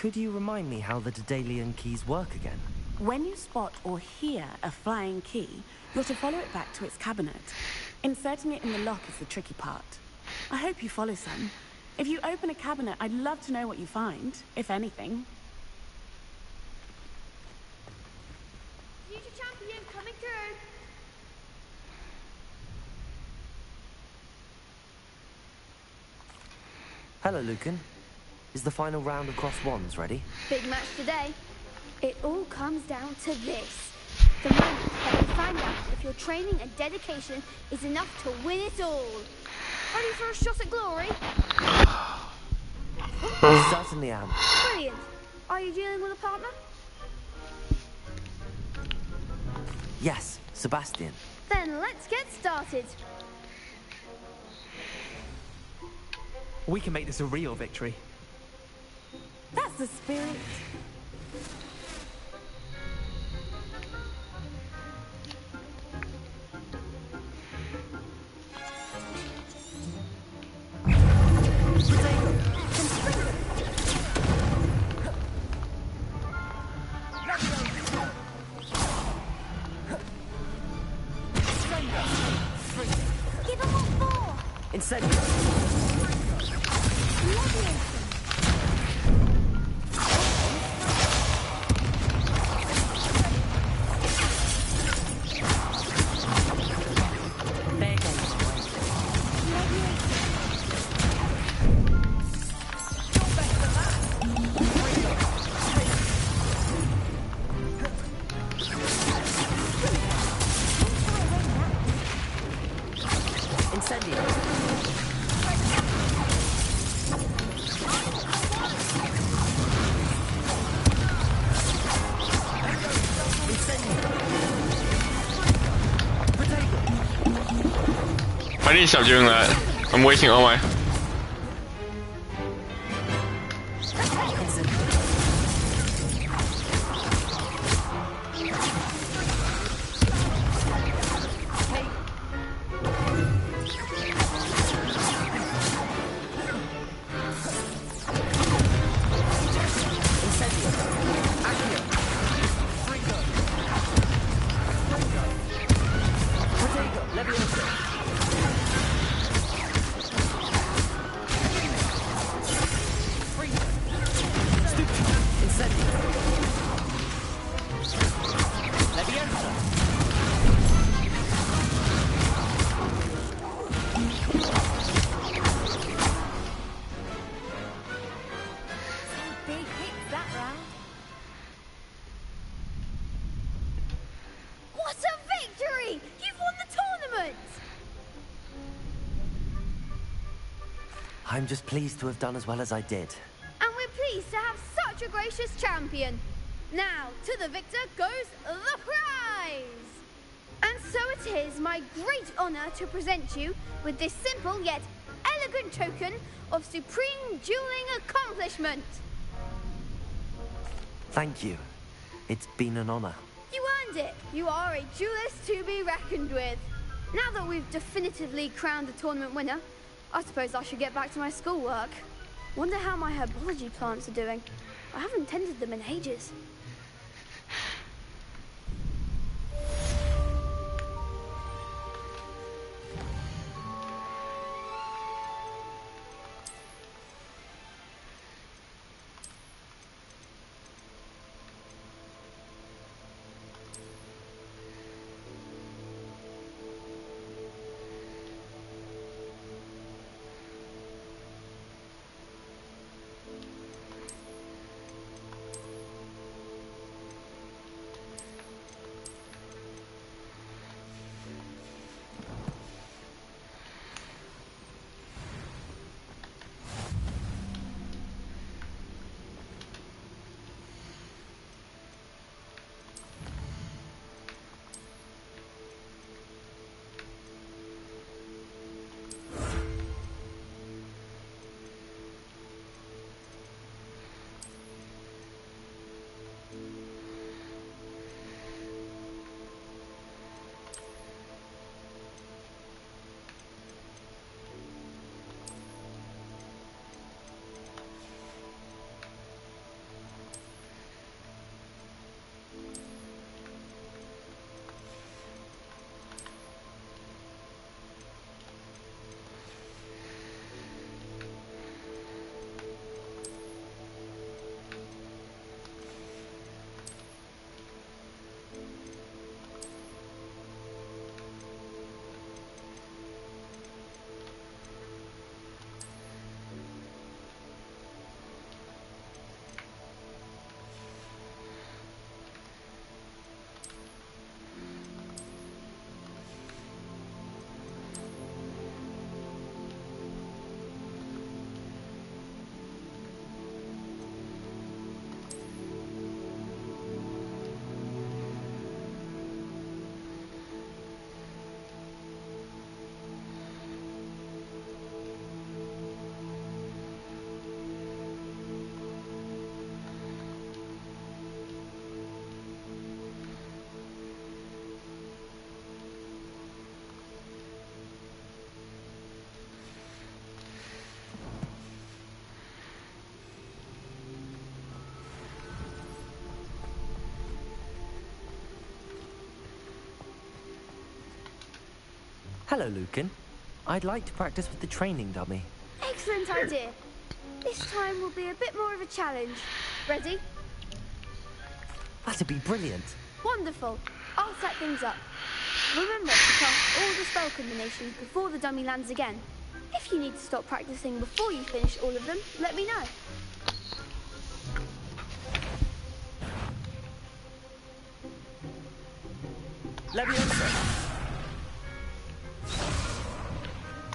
Could you remind me how the Daedalian keys work again? When you spot or hear a flying key, you're to follow it back to its cabinet. Inserting it in the lock is the tricky part. I hope you follow, son. If you open a cabinet, I'd love to know what you find, if anything. Future champion coming through. Hello, Lucan. Is the final round of Cross Wands ready? Big match today. It all comes down to this. The moment that we find out if your training and dedication is enough to win it all. Ready for a shot at glory? I certainly am. Brilliant. Are you dealing with a partner? Yes, Sebastian. Then let's get started. We can make this a real victory. That's the spirit. Give him what for? Incendio. I need to stop doing that. I'm wasting all my... Big hits that round. What a victory! You've won the tournament! I'm just pleased to have done as well as I did. And we're pleased to have such a gracious champion. Now, to the victor goes the prize! And so it is my great honor to present you with this simple yet elegant token of supreme dueling accomplishment. Thank you. It's been an honor. You earned it. You are a duelist to be reckoned with. Now that we've definitively crowned the tournament winner, I suppose I should get back to my schoolwork. Wonder how my herbology plants are doing. I haven't tended them in ages. Hello, Lucan. I'd like to practice with the training dummy. Excellent idea. This time will be a bit more of a challenge. Ready? That'd be brilliant. Wonderful. I'll set things up. Remember to cast all the spell combinations before the dummy lands again. If you need to stop practicing before you finish all of them, let me know. Leviosa.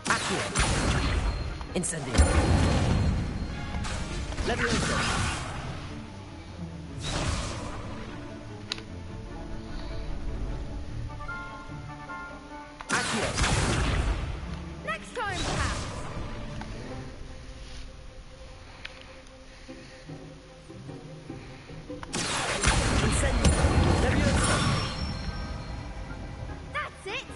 Accio. Incendio. Leviosa. Accio. Next time, perhaps. Incendio. Leviosa. That's it.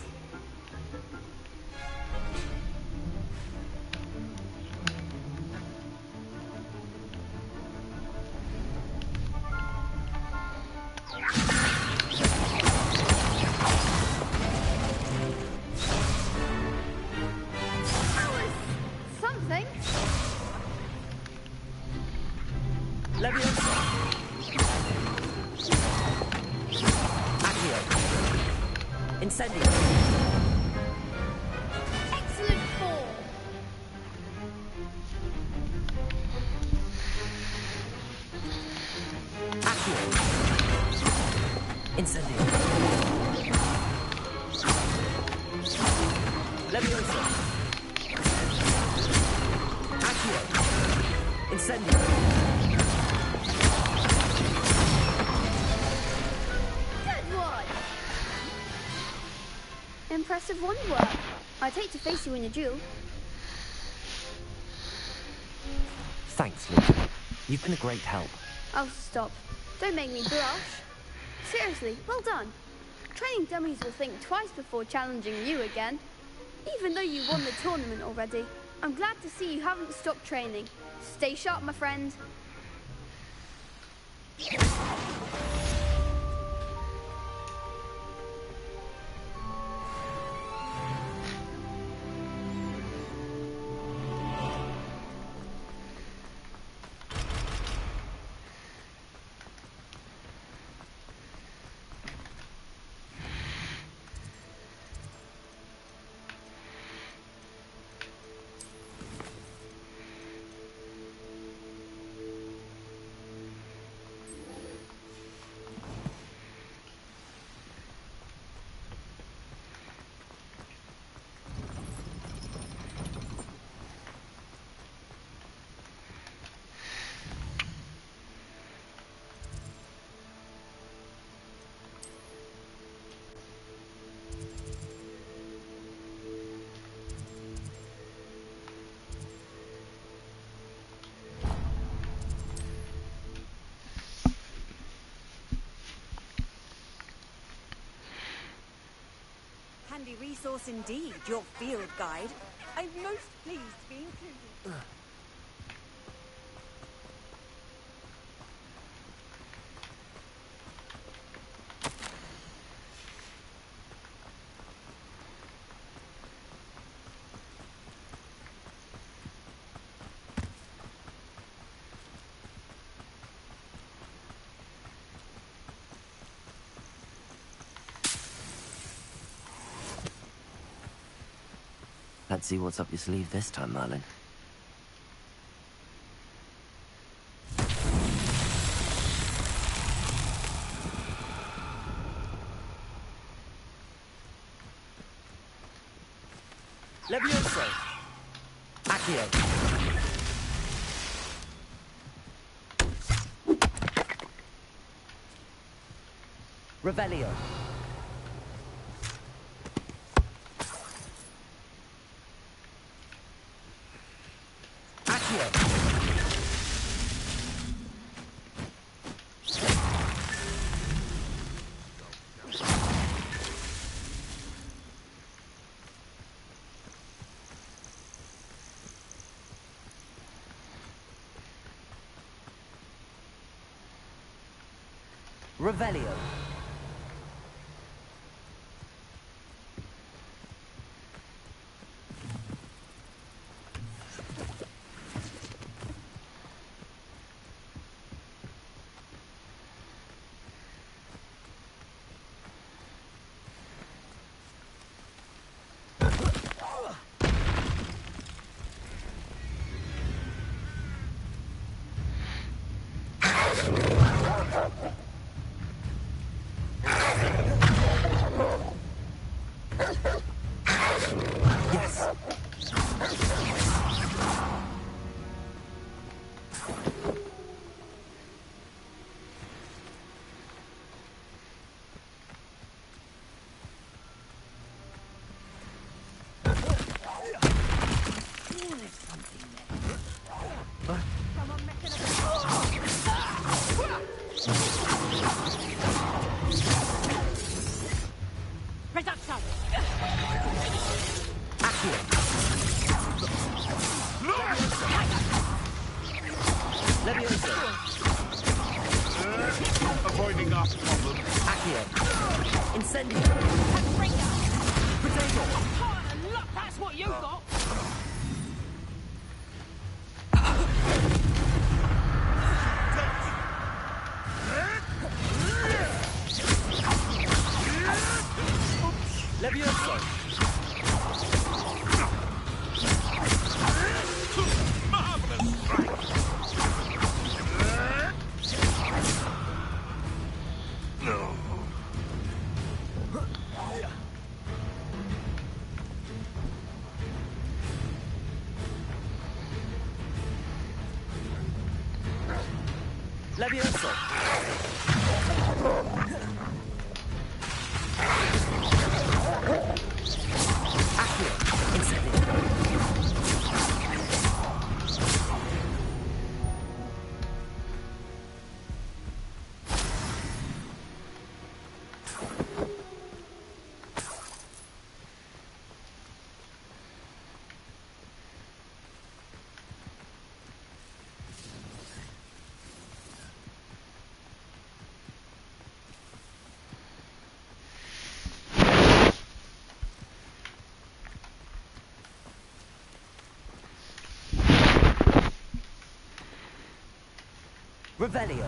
That was something. Leviosa. Accio. Incendio. Excellent form. Accio. Incendio. Leviosa. Accio. Incendio. Good one. Impressive wondwork. I'd hate to face you in a duel. Thanks, Lucan. You've been a great help. Oh, stop. Don't make me blush. Seriously, well done. Training dummies will think twice before challenging you again. Even though you won the tournament already, I'm glad to see you haven't stopped training. Stay sharp, my friend. Handy resource indeed, your field guide. I'm most pleased to be included. Let's see what's up your sleeve this time, Merlin. Leviosa. Accio. Revelio. Revelio. Reduction! Accio! Levioso! Avoiding our problem. Accio! Incendio! Potato! Look, that's what you got! Levioso! Marvelous strike! Levioso! Accio! Incendio! Revelio.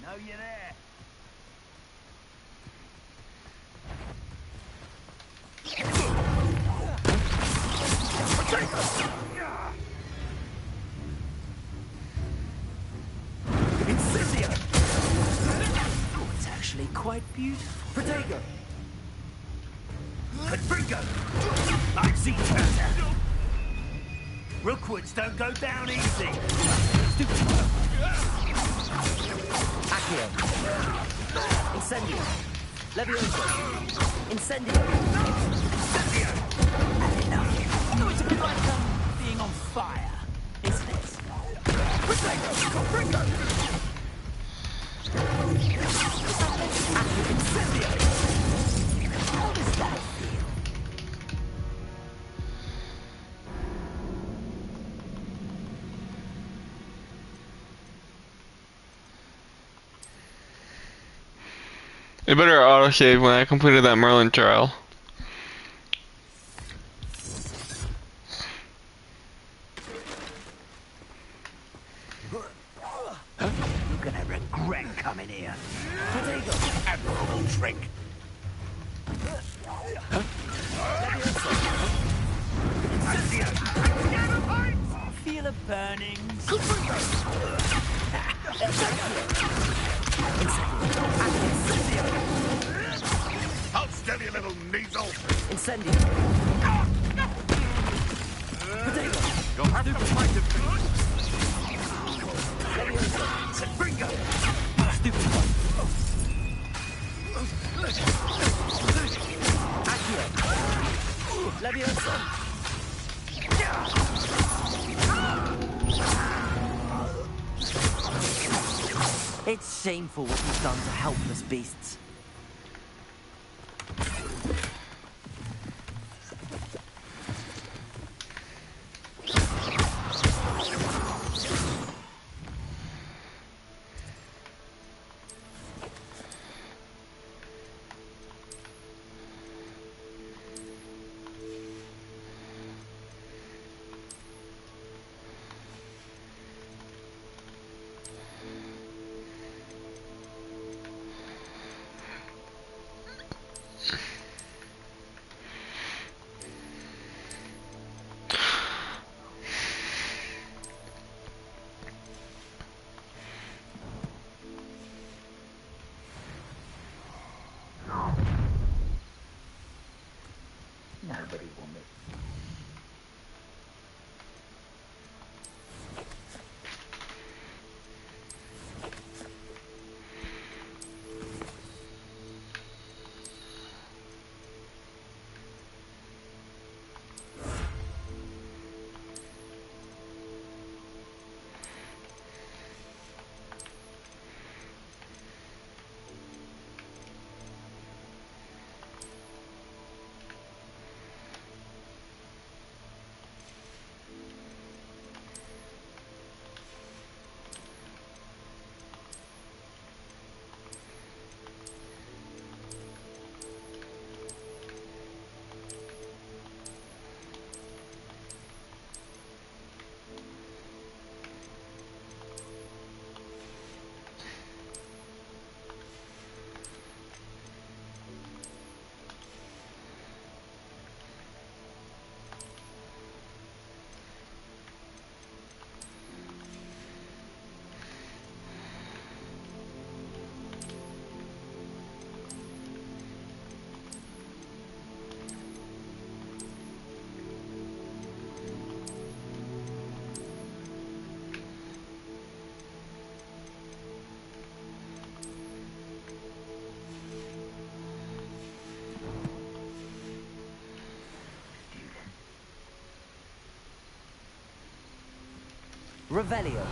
Know you're there. Incendio! Oh, it's actually quite beautiful. Protego! Confringo! I've seen better. Rookwoods don't go down easy. Accio! Incendio! Levioso! Incendio! Incendio! No, it's a bit like being on fire, isn't it? Protego! Confringo! Incendio! How does that feel? It better autosave when I completed that Merlin trial. You're gonna regret coming here. Protego! Admirable trick. Feel a burning. Pulse steady, little needle. Incendio. Potato. You'll have to fight it. Bingo. Stupid one. Accio. Leviosa. It's shameful what you've done to helpless beasts. Nobody will miss. Revelio.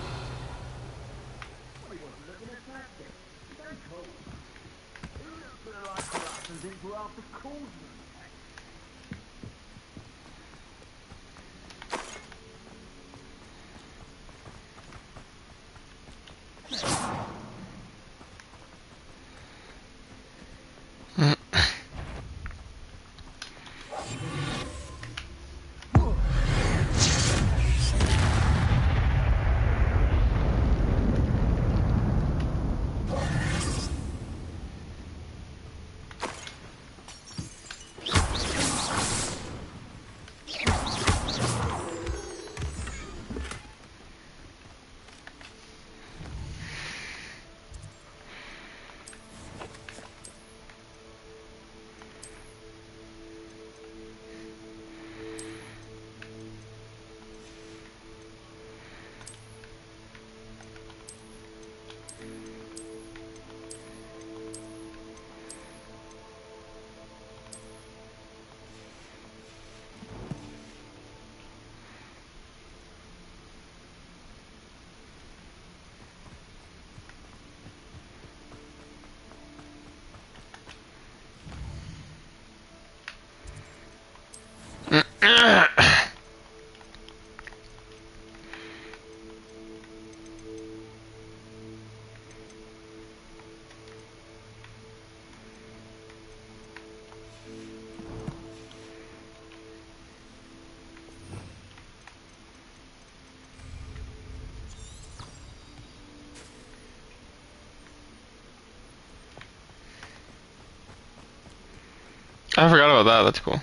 I forgot about that. That's cool.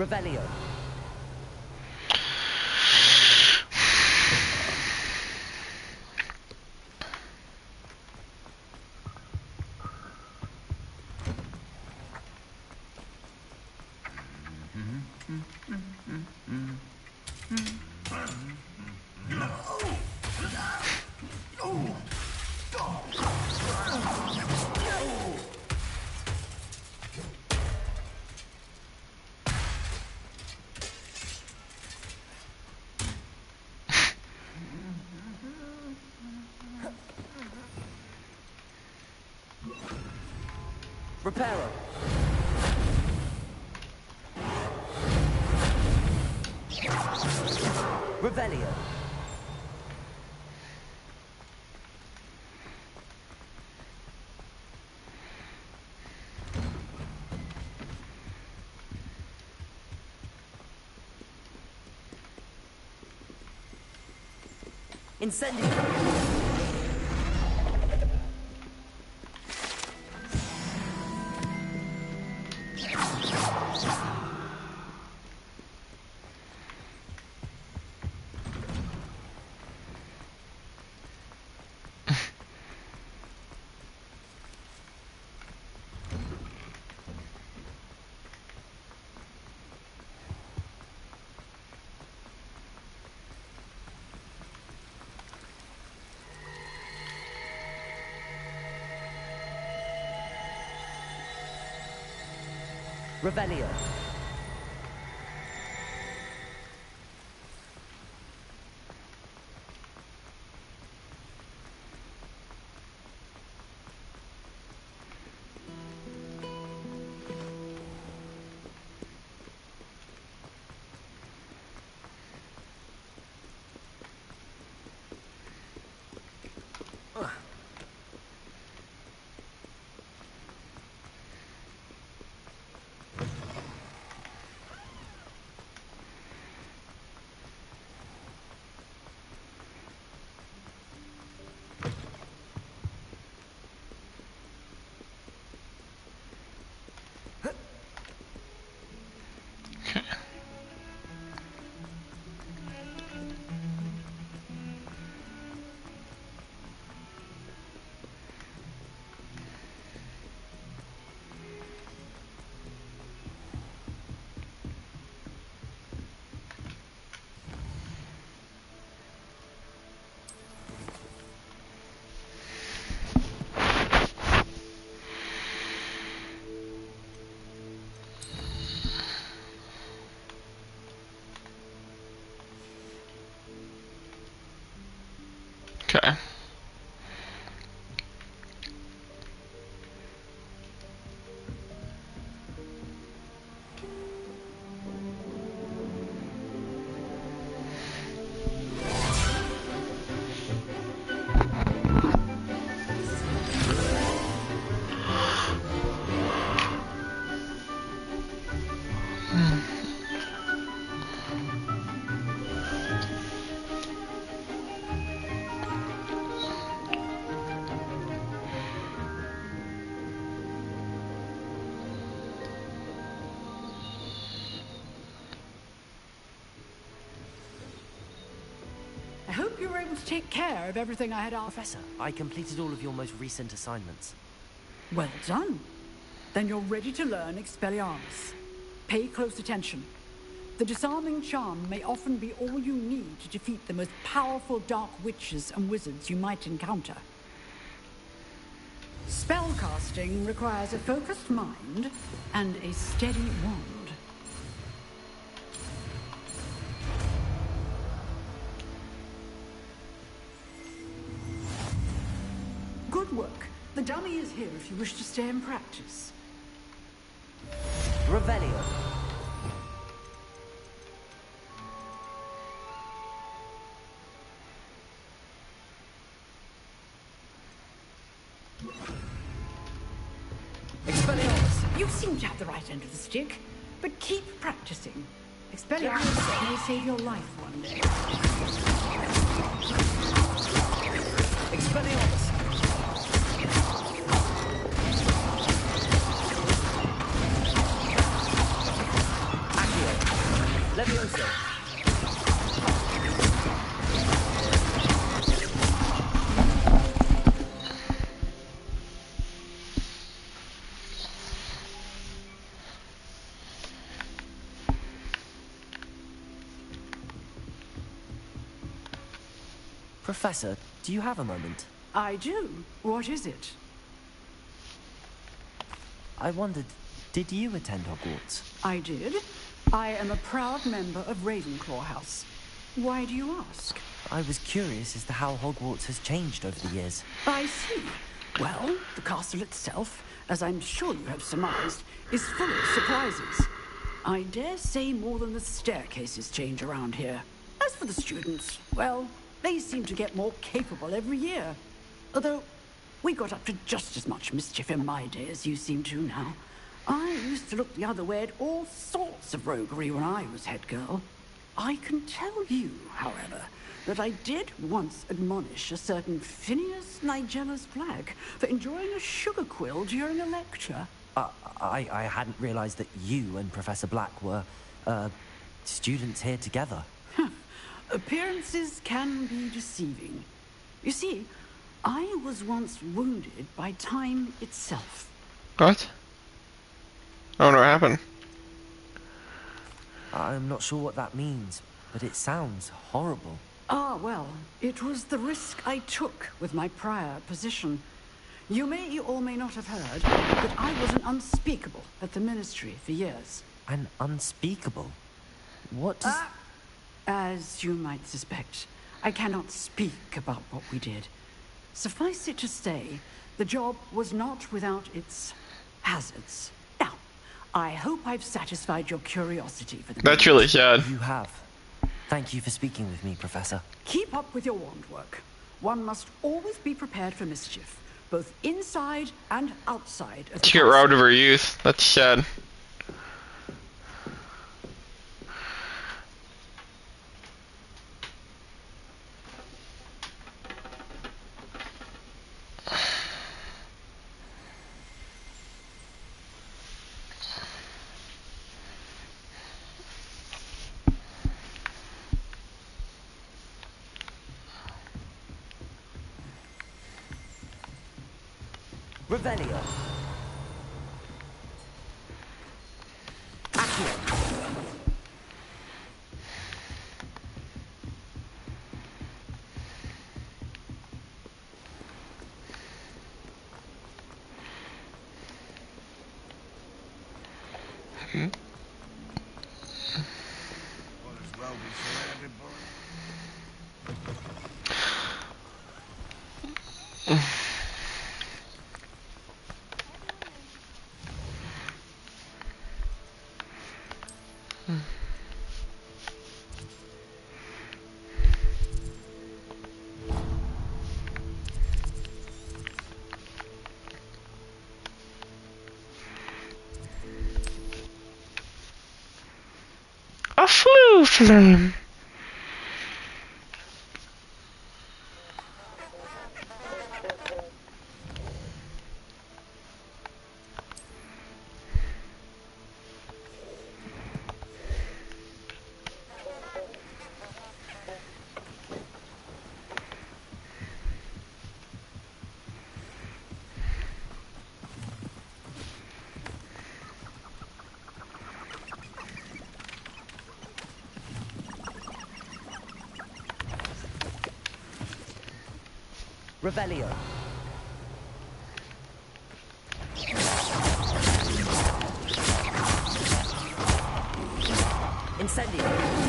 Revelio. Reparo. Revelio. Incendio. Revelio. Okay. I hope you were able to take care of everything I had asked. Professor, I completed all of your most recent assignments. Well done. Then you're ready to learn Expelliarmus. Pay close attention. The disarming charm may often be all you need to defeat the most powerful dark witches and wizards you might encounter. Spellcasting requires a focused mind and a steady wand. Good work. The dummy is here if you wish to stay and practice. Revelio. Expelliarmus, you seem to have the right end of the stick, but keep practicing. Expelliarmus may save your life one day. Expelliarmus. Accio. Levioso. Professor, do you have a moment? I do. What is it? I wondered, did you attend Hogwarts? I did. I am a proud member of Ravenclaw House. Why do you ask? I was curious as to how Hogwarts has changed over the years. I see. Well, the castle itself, as I'm sure you have surmised, is full of surprises. I dare say more than the staircases change around here. As for the students, well, they seem to get more capable every year. Although, we got up to just as much mischief in my day as you seem to now. I used to look the other way at all sorts of roguery when I was head girl. I can tell you, however, that I did once admonish a certain Phineas Nigellus Black for enjoying a sugar quill during a lecture. I hadn't realized that you and Professor Black were, students here together. Appearances can be deceiving. You see, I was once wounded by time itself. What? I wonder what happened. I'm not sure what that means, but it sounds horrible. Ah, well, it was the risk I took with my prior position. You may or may not have heard that I was an unspeakable at the Ministry for years. An unspeakable? What does... As you might suspect, I cannot speak about what we did. Suffice it to say, the job was not without its hazards. Now, I hope I've satisfied your curiosity for the That's really sad. You have. Thank you for speaking with me, Professor. Keep up with your wand work. One must always be prepared for mischief, both inside and outside of the To get robbed of her youth. That's sad. Revelio. Accio. A flue flame. Revelio. Incendio.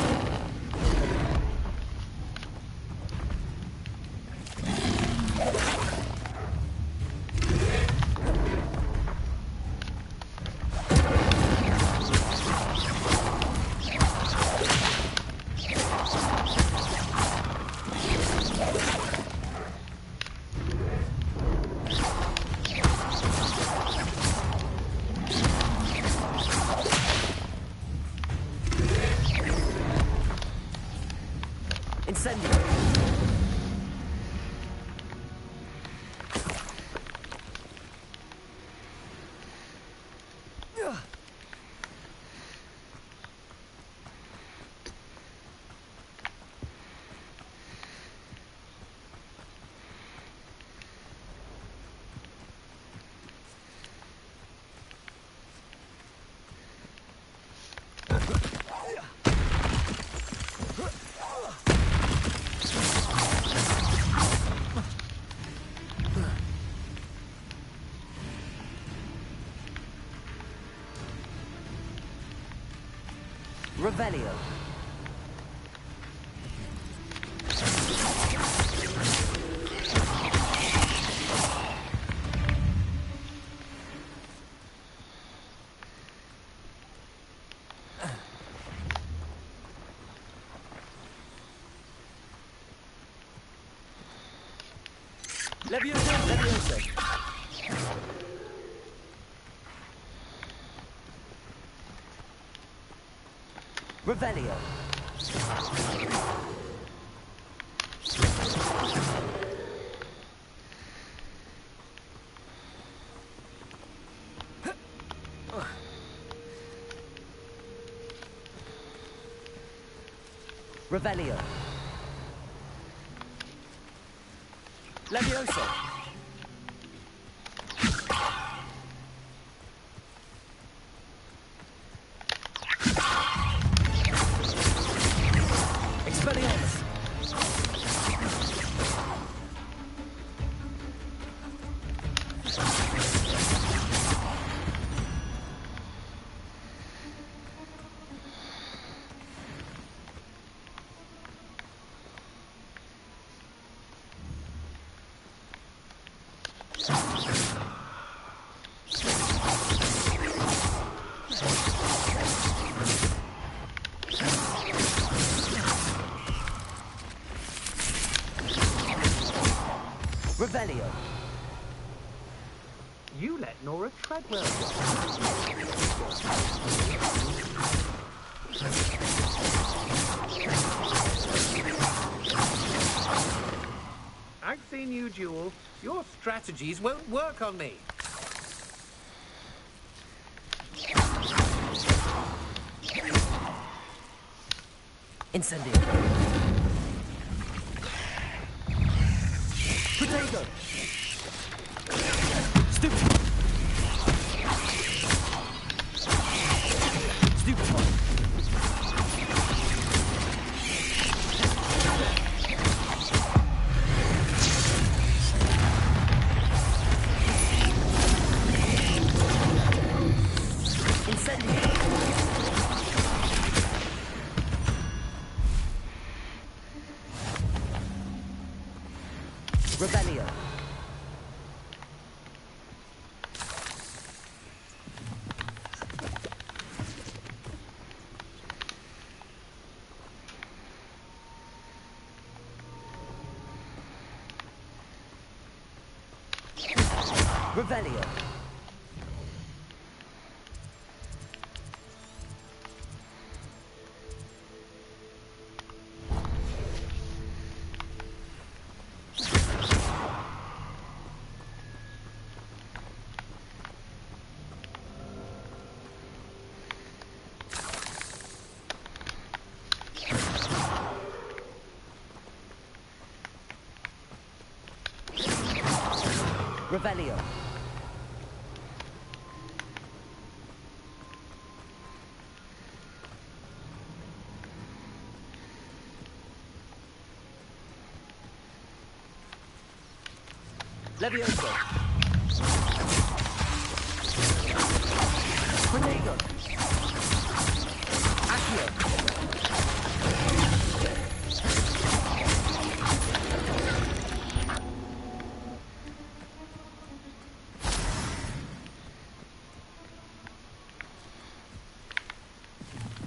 Revelio. Leviosa, Leviosa. Revelio. Revelio. Leviosa. Expelliarmus. Revelio. You let Nora Treadwell I've seen you, Jewel. Your strategies won't work on me. Incendio. Potato. Stupid. Stupefy. Incendio. Revelio. Revelio. Revelio. Levioso. Protego. Accio.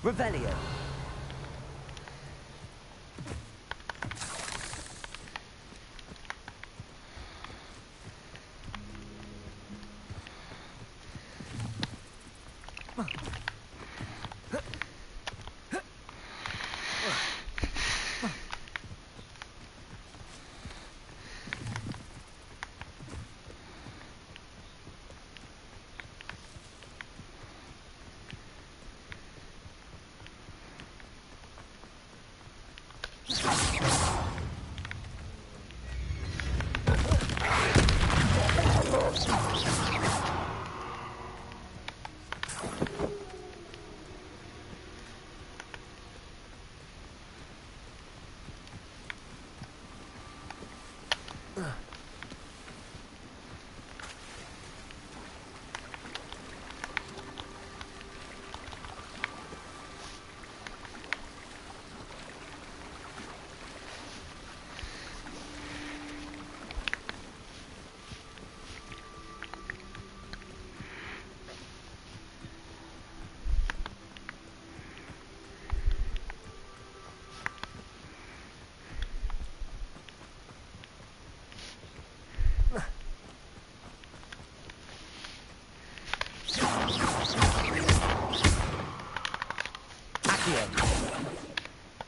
Revelio.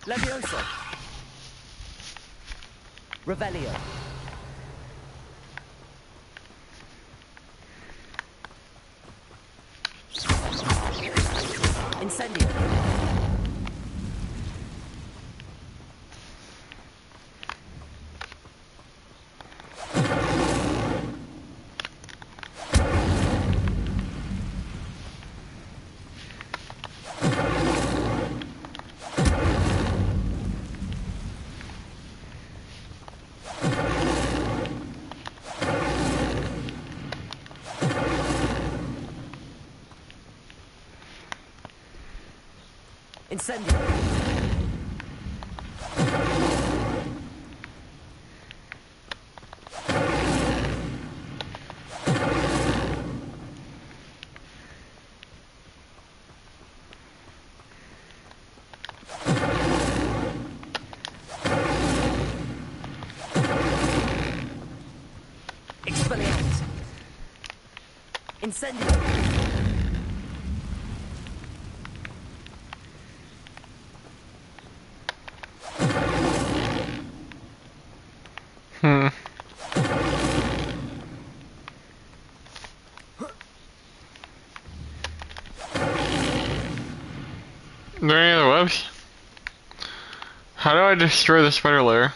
Levioso. Revelio. Incendio. Incendio. Expelliarmus. Incendio. Are there any other webs? How do I destroy the spider layer?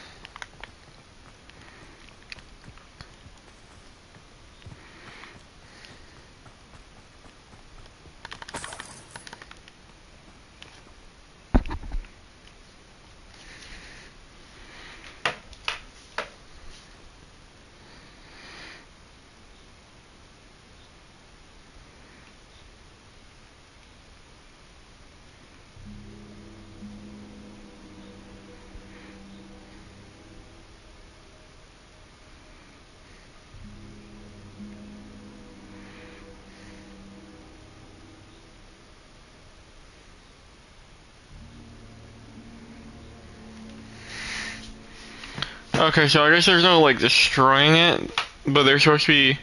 Okay, so I guess there's no like destroying it, but there's supposed to be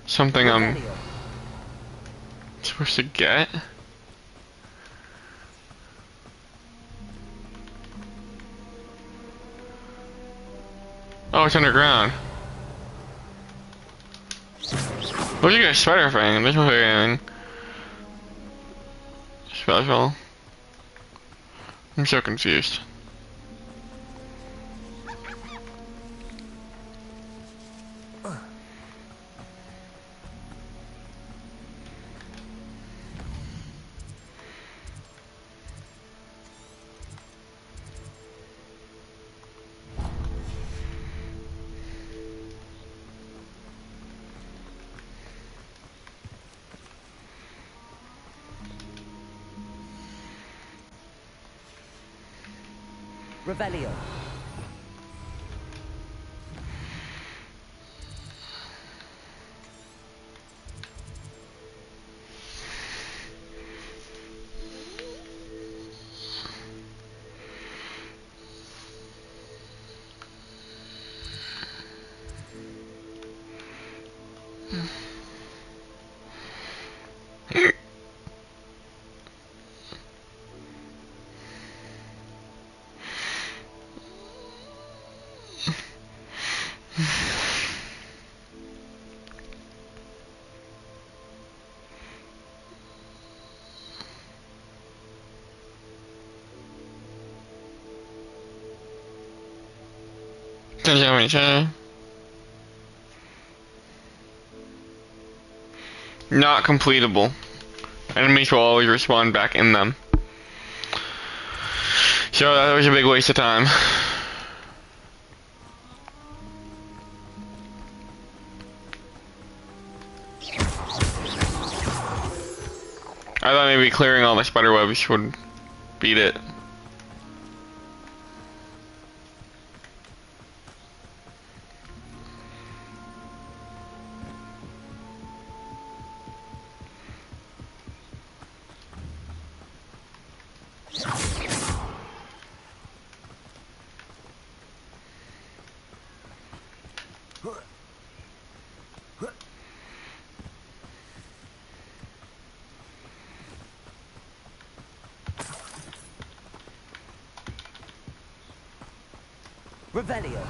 something I'm supposed to get. Oh, it's underground. Look at that spider thing. There's no anything special. I'm so confused. Revelio. Not completable. Enemies will always respawn back in them. So that was a big waste of time. I thought maybe clearing all my spider webs would beat it. Revelio.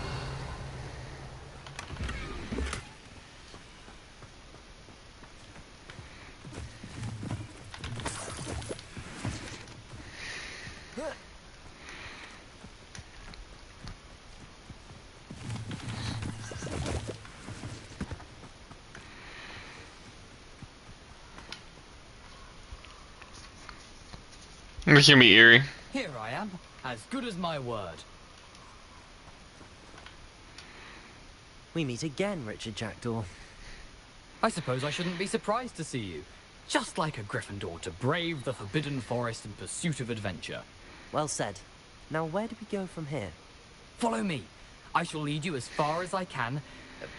This gonna be eerie. Here I am, as good as my word. We meet again, Richard Jackdaw. I suppose I shouldn't be surprised to see you. Just like a Gryffindor to brave the Forbidden Forest in pursuit of adventure. Well said. Now where do we go from here? Follow me. I shall lead you as far as I can,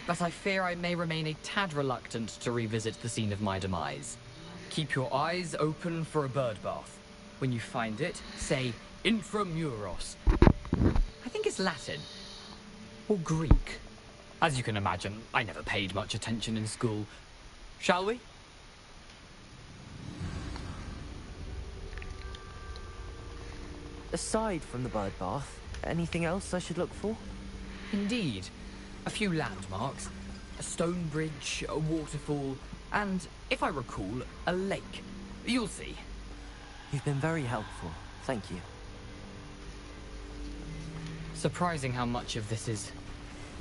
but I fear I may remain a tad reluctant to revisit the scene of my demise. Keep your eyes open for a bird bath. When you find it, say Intramuros. I think it's Latin. Or Greek. As you can imagine, I never paid much attention in school. Shall we? Aside from the bird bath, anything else I should look for? Indeed. A few landmarks. A stone bridge, a waterfall, and, if I recall, a lake. You'll see. You've been very helpful. Thank you. Surprising how much of this is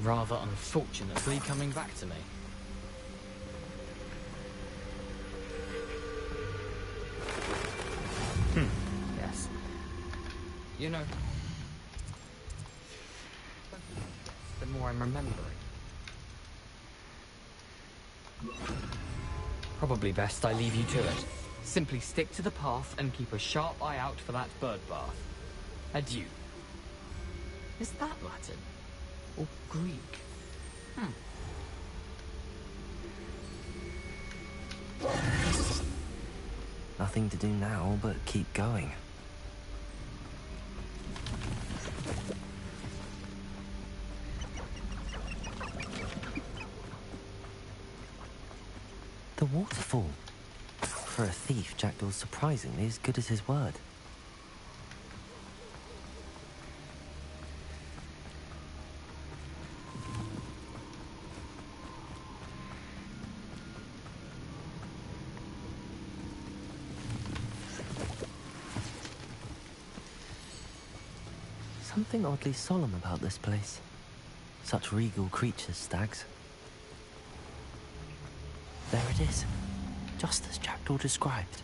rather unfortunately coming back to me. Yes. You know, the more I'm remembering. Probably best I leave you to it. Simply stick to the path and keep a sharp eye out for that bird bath. Adieu. Is that Latin? Or Greek? Nothing to do now but keep going. The waterfall. For a thief, Jackdaw's surprisingly as good as his word. Something oddly solemn about this place. Such regal creatures, stags. There it is. Just as Jackdaw described.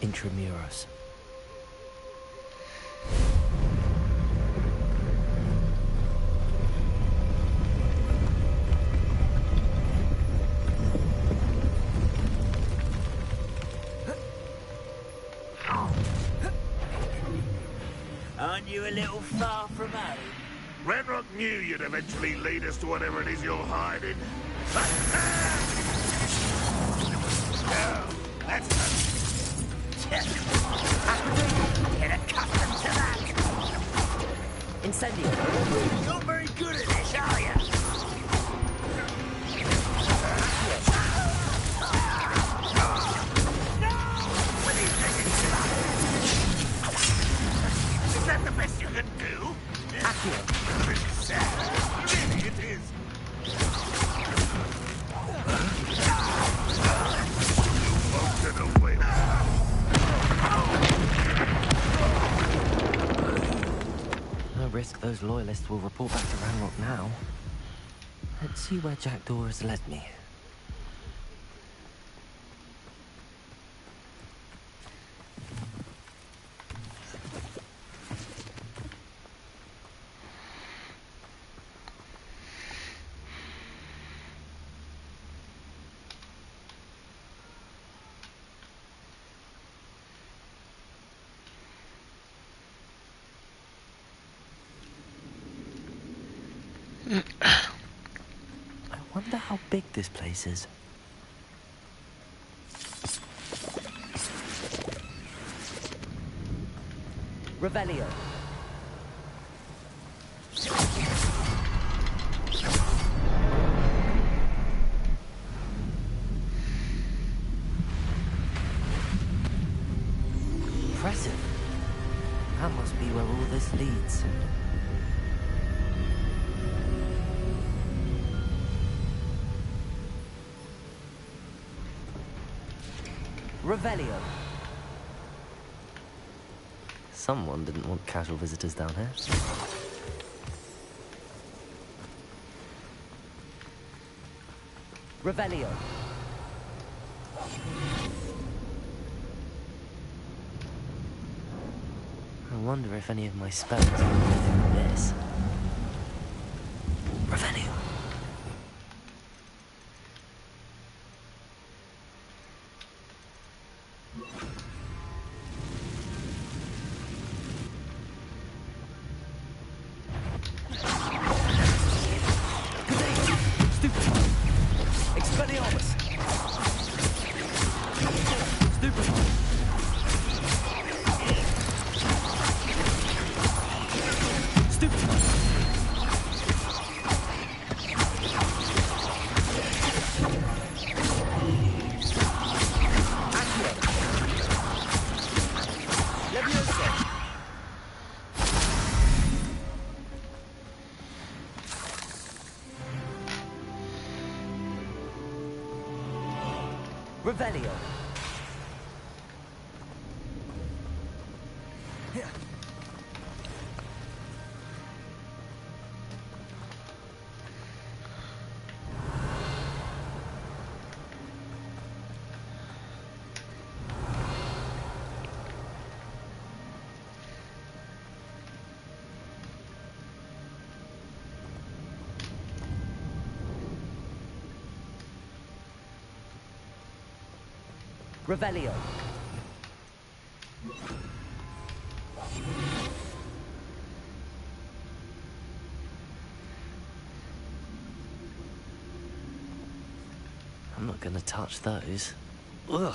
Intramuros. Aren't you a little far from home? Renrock knew you'd eventually lead us to whatever it is you're hiding. Now, let's go. Get accustomed to that. Incendio. You're not very good at this, are you? Is that the best you can do? Accio. Really sad. Really, it is. You won't get away. No risk those loyalists will report back to Ranrock now. Let's see where Jackdaw has led me. I wonder how big this place is. Revelio. impressive. That must be where all this leads. Revelio. Someone didn't want casual visitors down here. Revelio. I wonder if any of my spells are anything this. Revelio. Revelio. Revelio. I'm not gonna touch those. Ugh.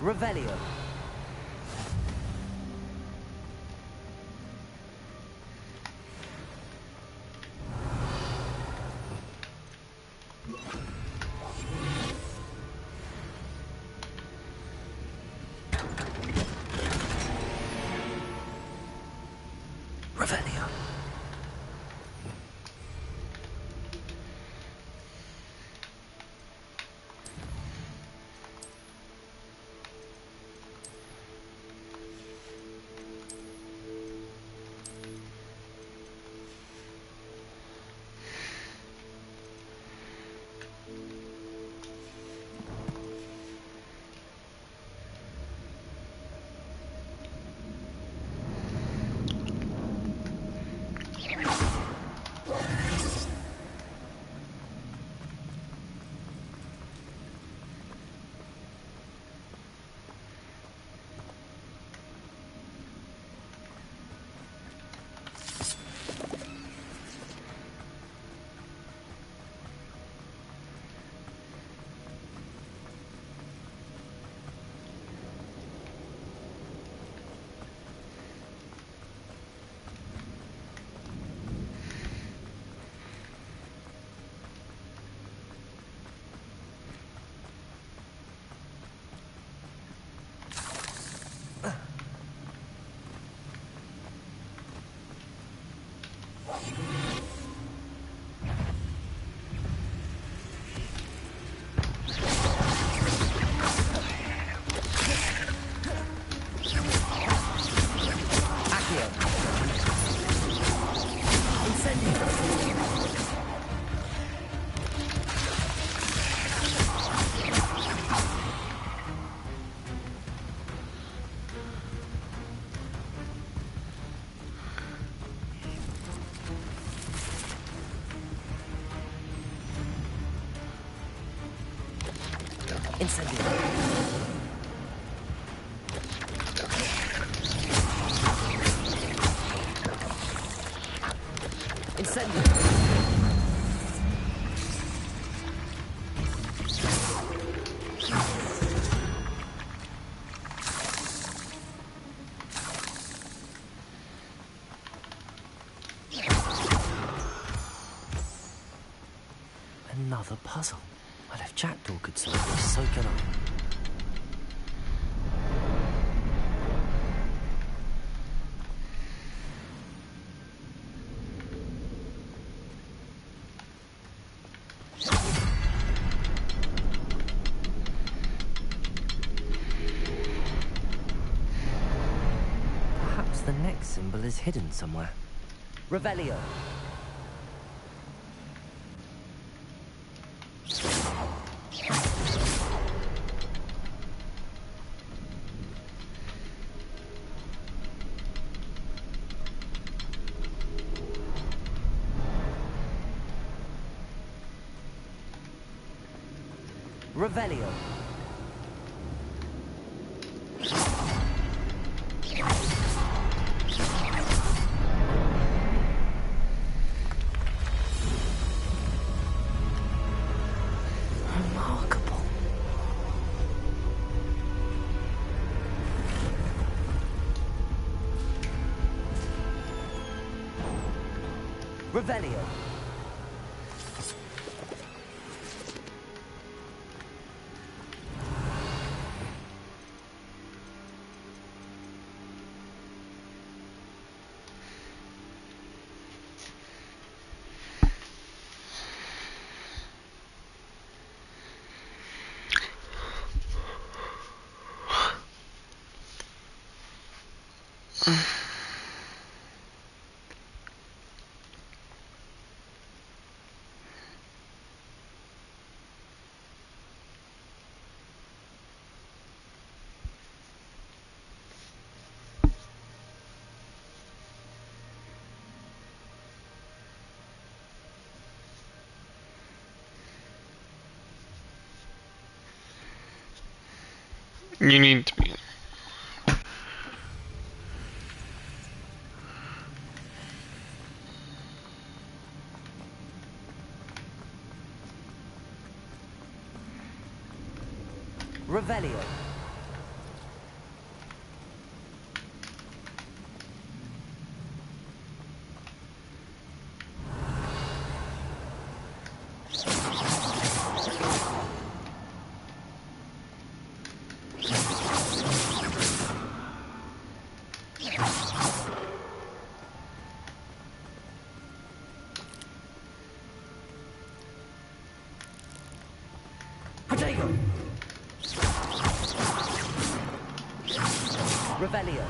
Revelio. Revelio. Incendio. Incendio. Another puzzle. Well, if Jackdaw could solve this, so can I. Perhaps the next symbol is hidden somewhere. Revelio. Revelio. Remarkable. Revelio. You need to be. Revelio. Protego. Revelio.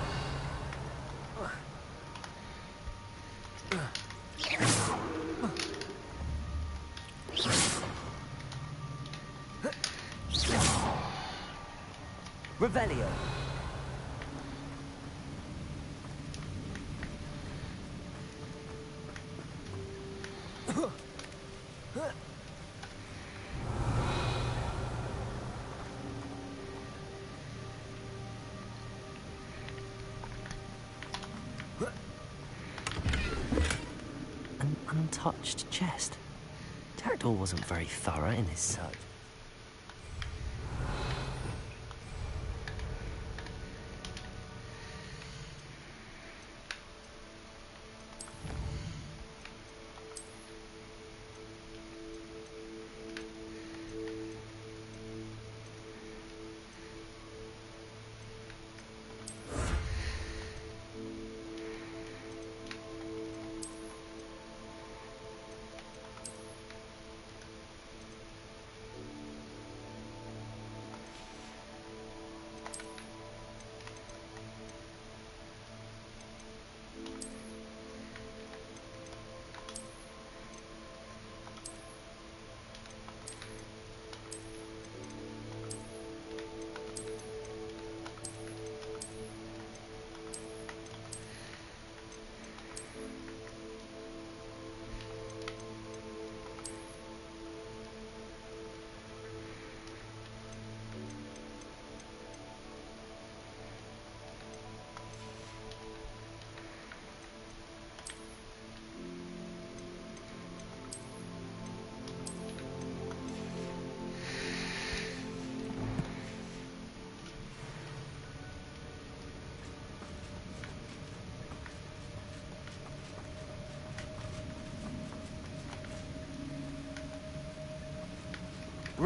Revelio. An untouched chest. Jackdaw wasn't very thorough in his search.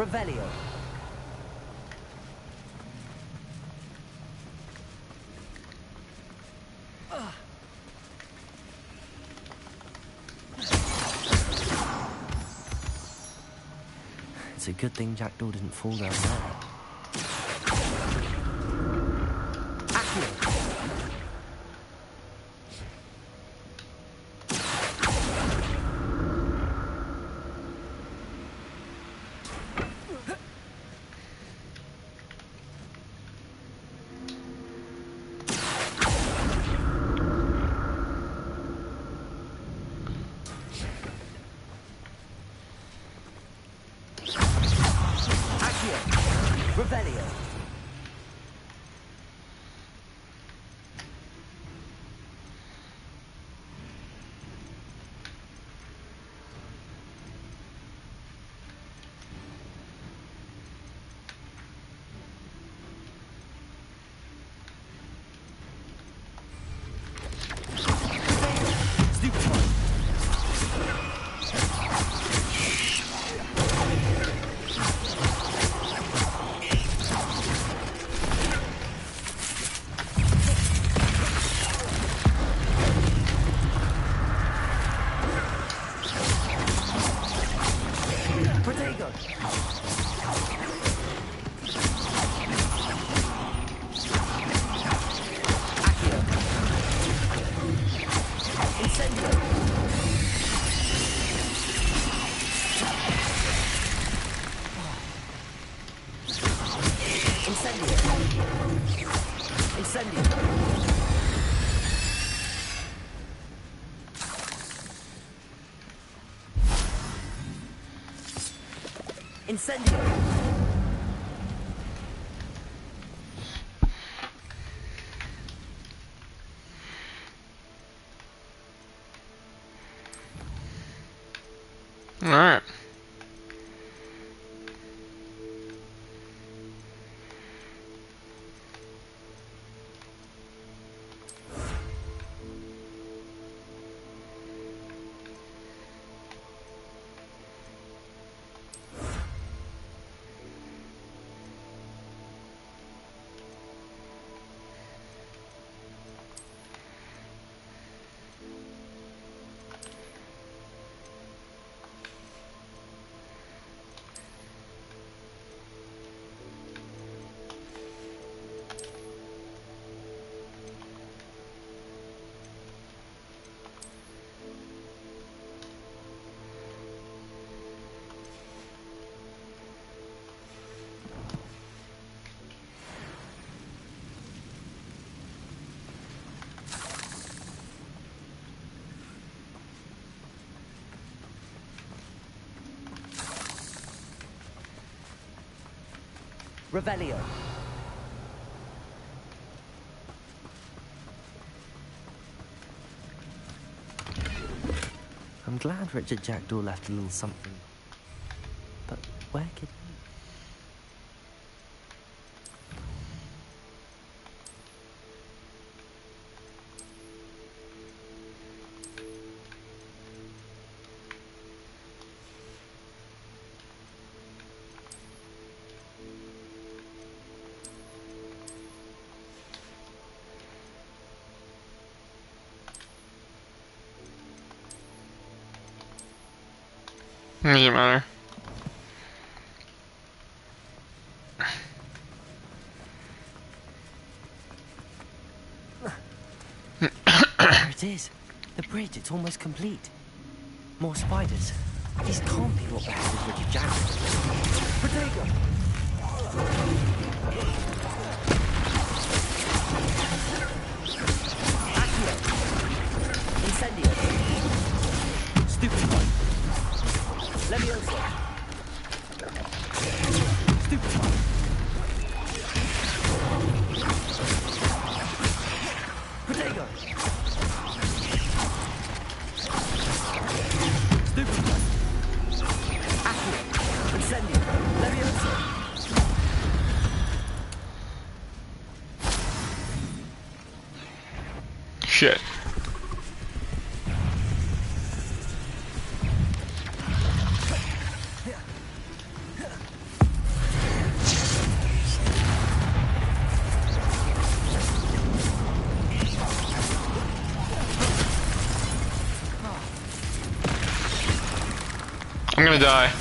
Revelio. It's a good thing Jackdaw didn't fall down there. Revelio. Incendio! Alright. Revelio. I'm glad Richard Jackdaw left a little something. But where could he? Doesn't matter. There it is. The bridge, it's almost complete. More spiders. These can't be what beheaded Richard Jackdaw. Protego! Accio! Incendio! Stupid one! Leviosa! Stupid one! Protego! Stupid one! Accio! Incendio! Leviosa! Shit. die.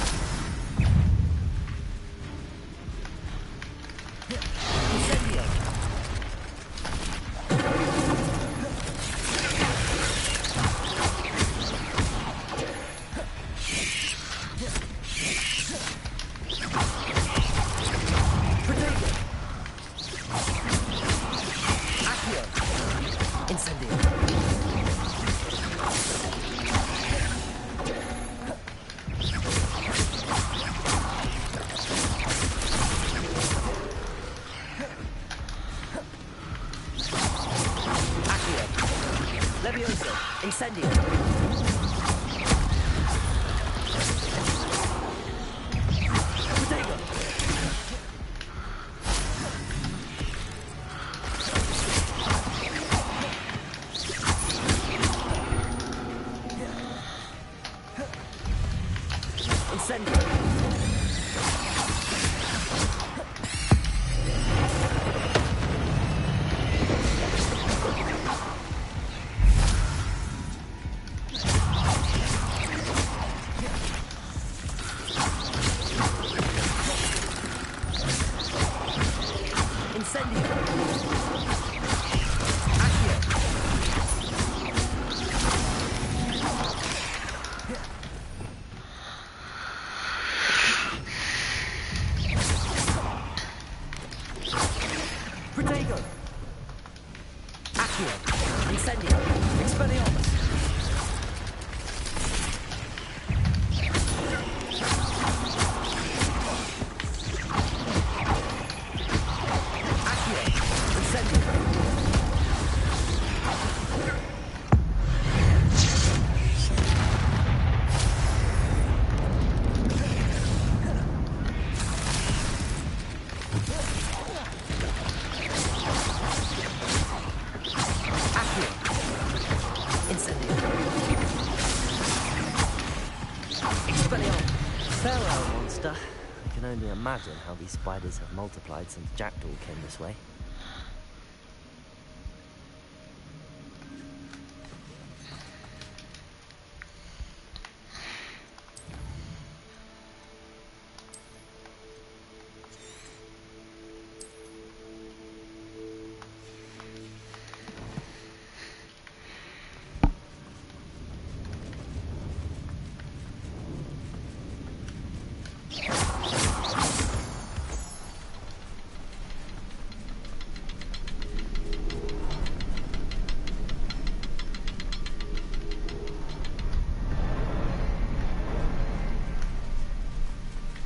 Imagine how these spiders have multiplied since Jackdaw came this way.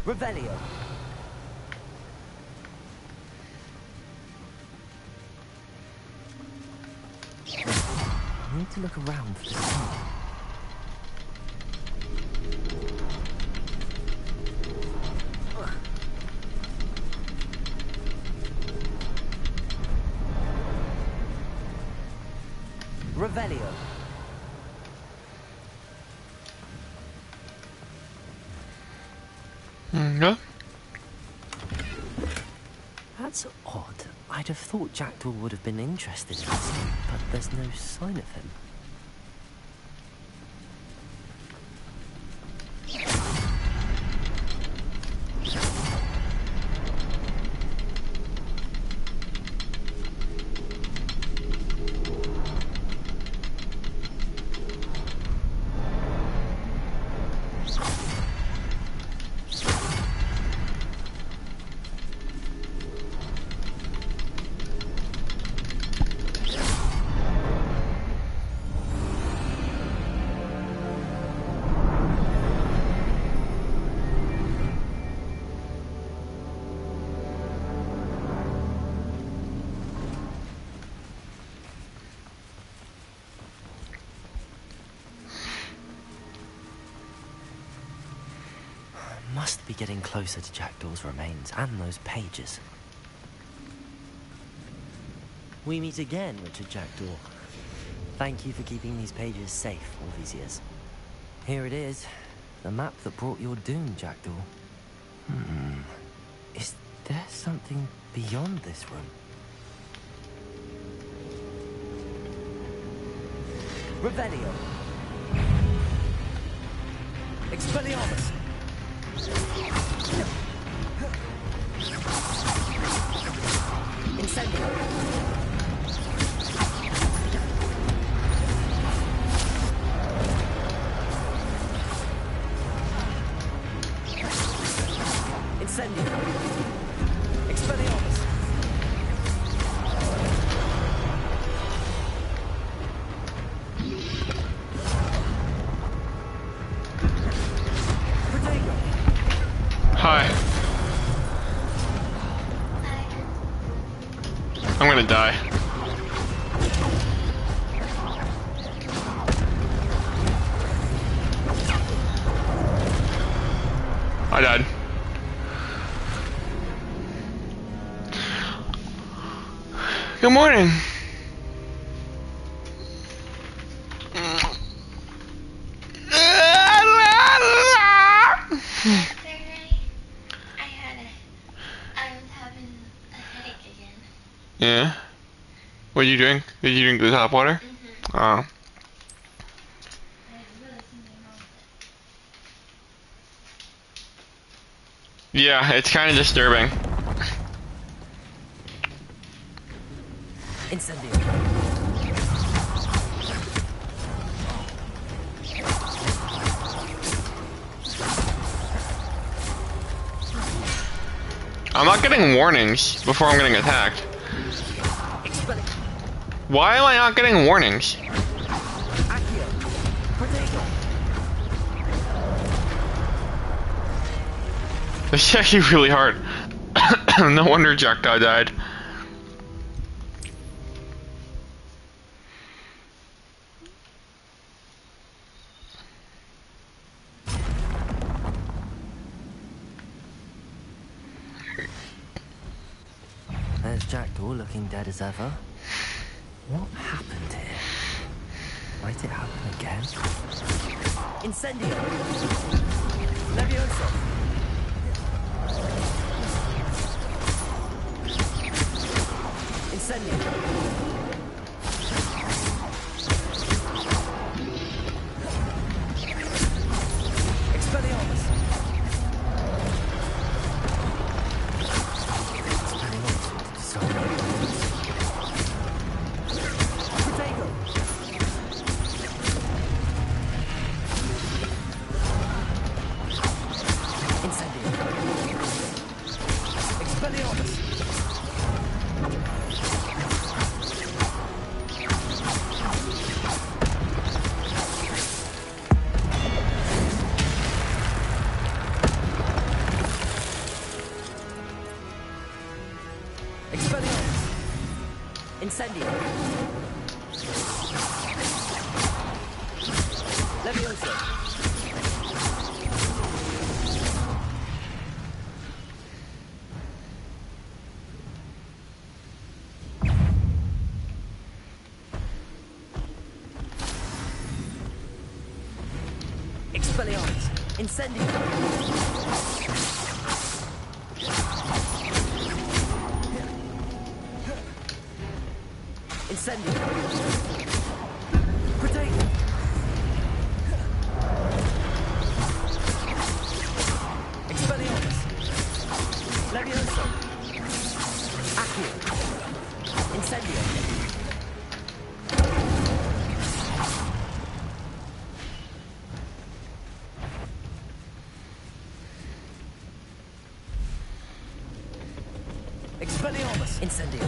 Revelio. I need to look around for the sun. Revelio. No? That's odd. I'd have thought Jackdaw would have been interested in this, but there's no sign of him. Must be getting closer to Jackdaw's remains and those pages. We meet again, Richard Jackdaw. Thank you for keeping these pages safe all these years. Here it is, the map that brought your doom, Jackdaw. Is there something beyond this room? Revelio. Expelliarmus. Incendio. Incendio. Expelliarmus. Hi. I'm gonna die. I died. Good morning. Yeah. What did you drink? Did you drink the hot water? Oh. Yeah, it's kind of disturbing. Incendio. I'm not getting warnings before I'm getting attacked. Why am I not getting warnings? This is actually really hard. No wonder Jackdaw died. There's Jackdaw looking dead as ever. What happened here? Might it happen again? Incendio! Levioso! Incendio! Expelliarmus! Incendio. Levioso. Expelliarmus. Incendio. Incendio. Protego. Expelliarmus. Levioso. Accio. Incendio. Expelliarmus. Incendio.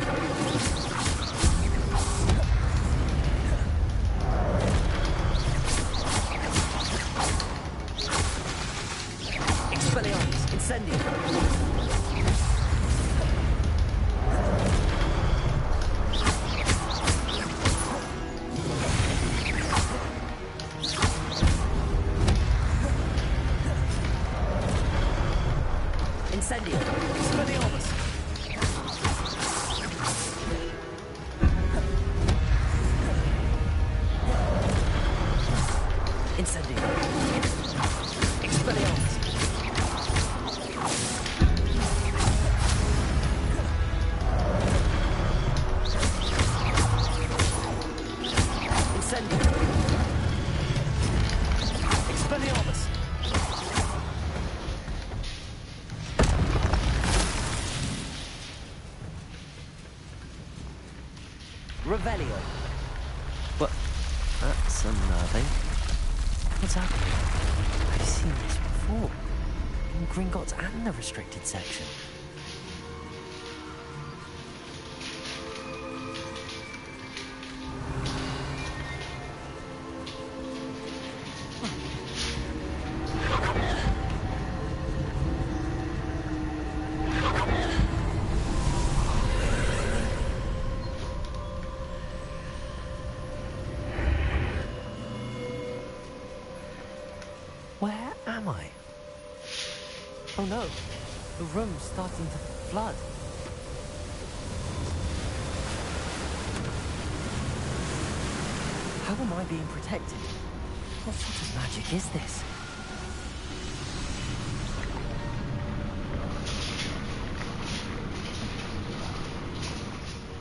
Expelliarmus. Incendio. Incendio. Expelliarmus. Revelio. What? That's unnerving. What's happening? I've seen this before. In Gringotts and the restricted section. Where am I? Oh no, the room's starting to flood. How am I being protected? What sort of magic is this?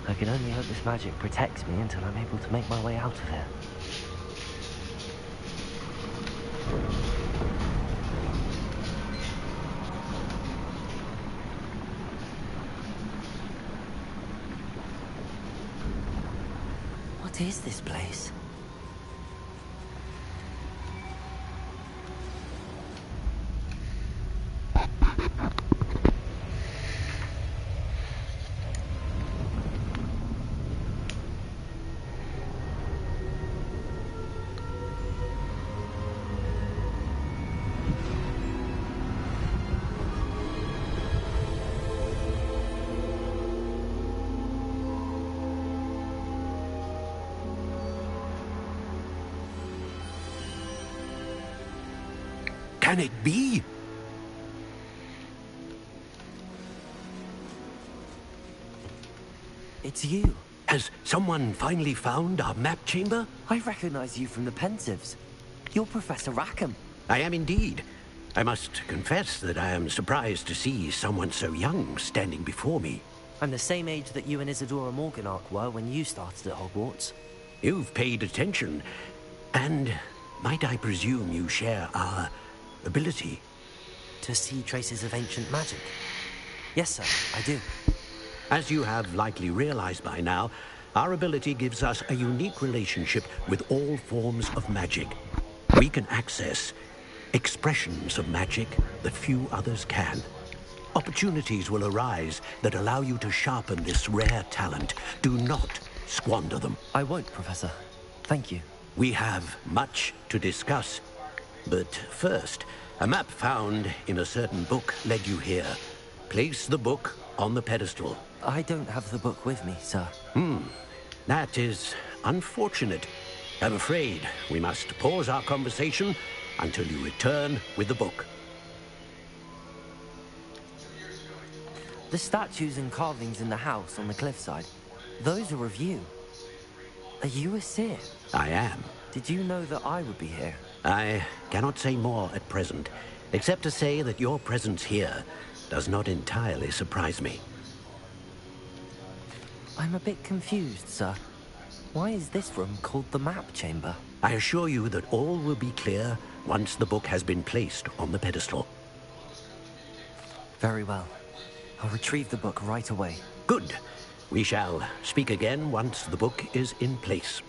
I can only hope this magic protects me until I'm able to make my way out of here. What is this place? Can it be? It's you. Has someone finally found our map chamber? I recognize you from the Pensives. You're Professor Rackham. I am indeed. I must confess that I am surprised to see someone so young standing before me. I'm the same age that you and Isadora Morganach were when you started at Hogwarts. You've paid attention. And might I presume you share our ability? To see traces of ancient magic? Yes, sir, I do. As you have likely realized by now, our ability gives us a unique relationship with all forms of magic. We can access expressions of magic that few others can. Opportunities will arise that allow you to sharpen this rare talent. Do not squander them. I won't, Professor. Thank you. We have much to discuss. But first, a map found in a certain book led you here. Place the book on the pedestal. I don't have the book with me, sir. That is unfortunate. I'm afraid we must pause our conversation until you return with the book. The statues and carvings in the house on the cliffside, those are of you. Are you a seer? I am. Did you know that I would be here? I cannot say more at present, except to say that your presence here does not entirely surprise me. I'm a bit confused, sir. Why is this room called the map chamber? I assure you that all will be clear once the book has been placed on the pedestal. Very well. I'll retrieve the book right away. Good. We shall speak again once the book is in place.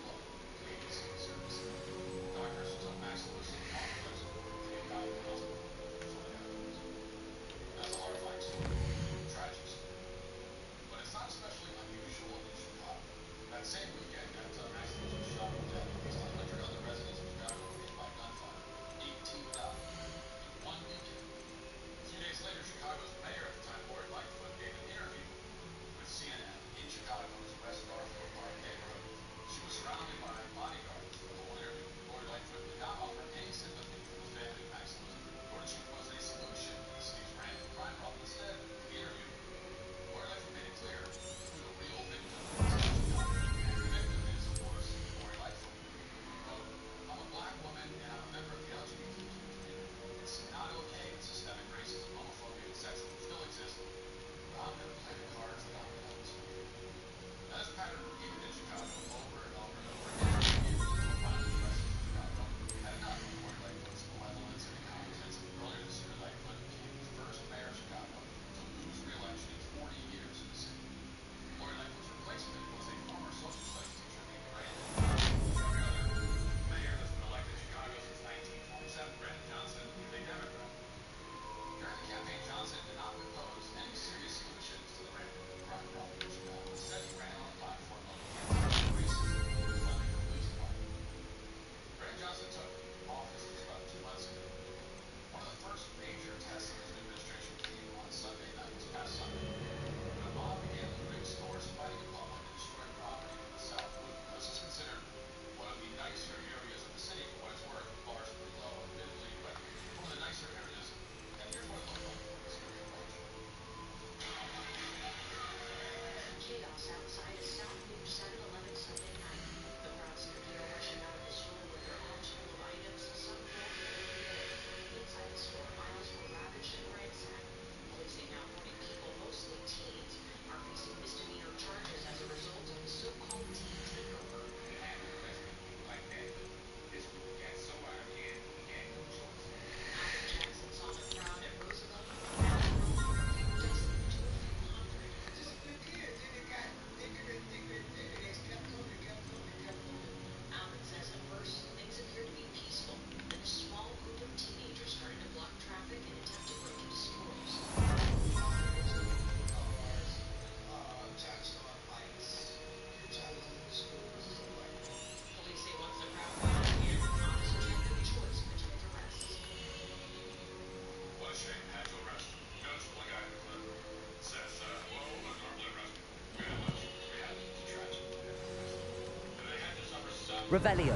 Revelio.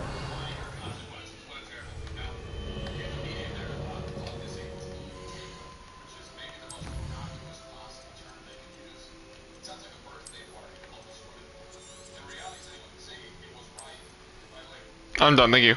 I'm done, thank you.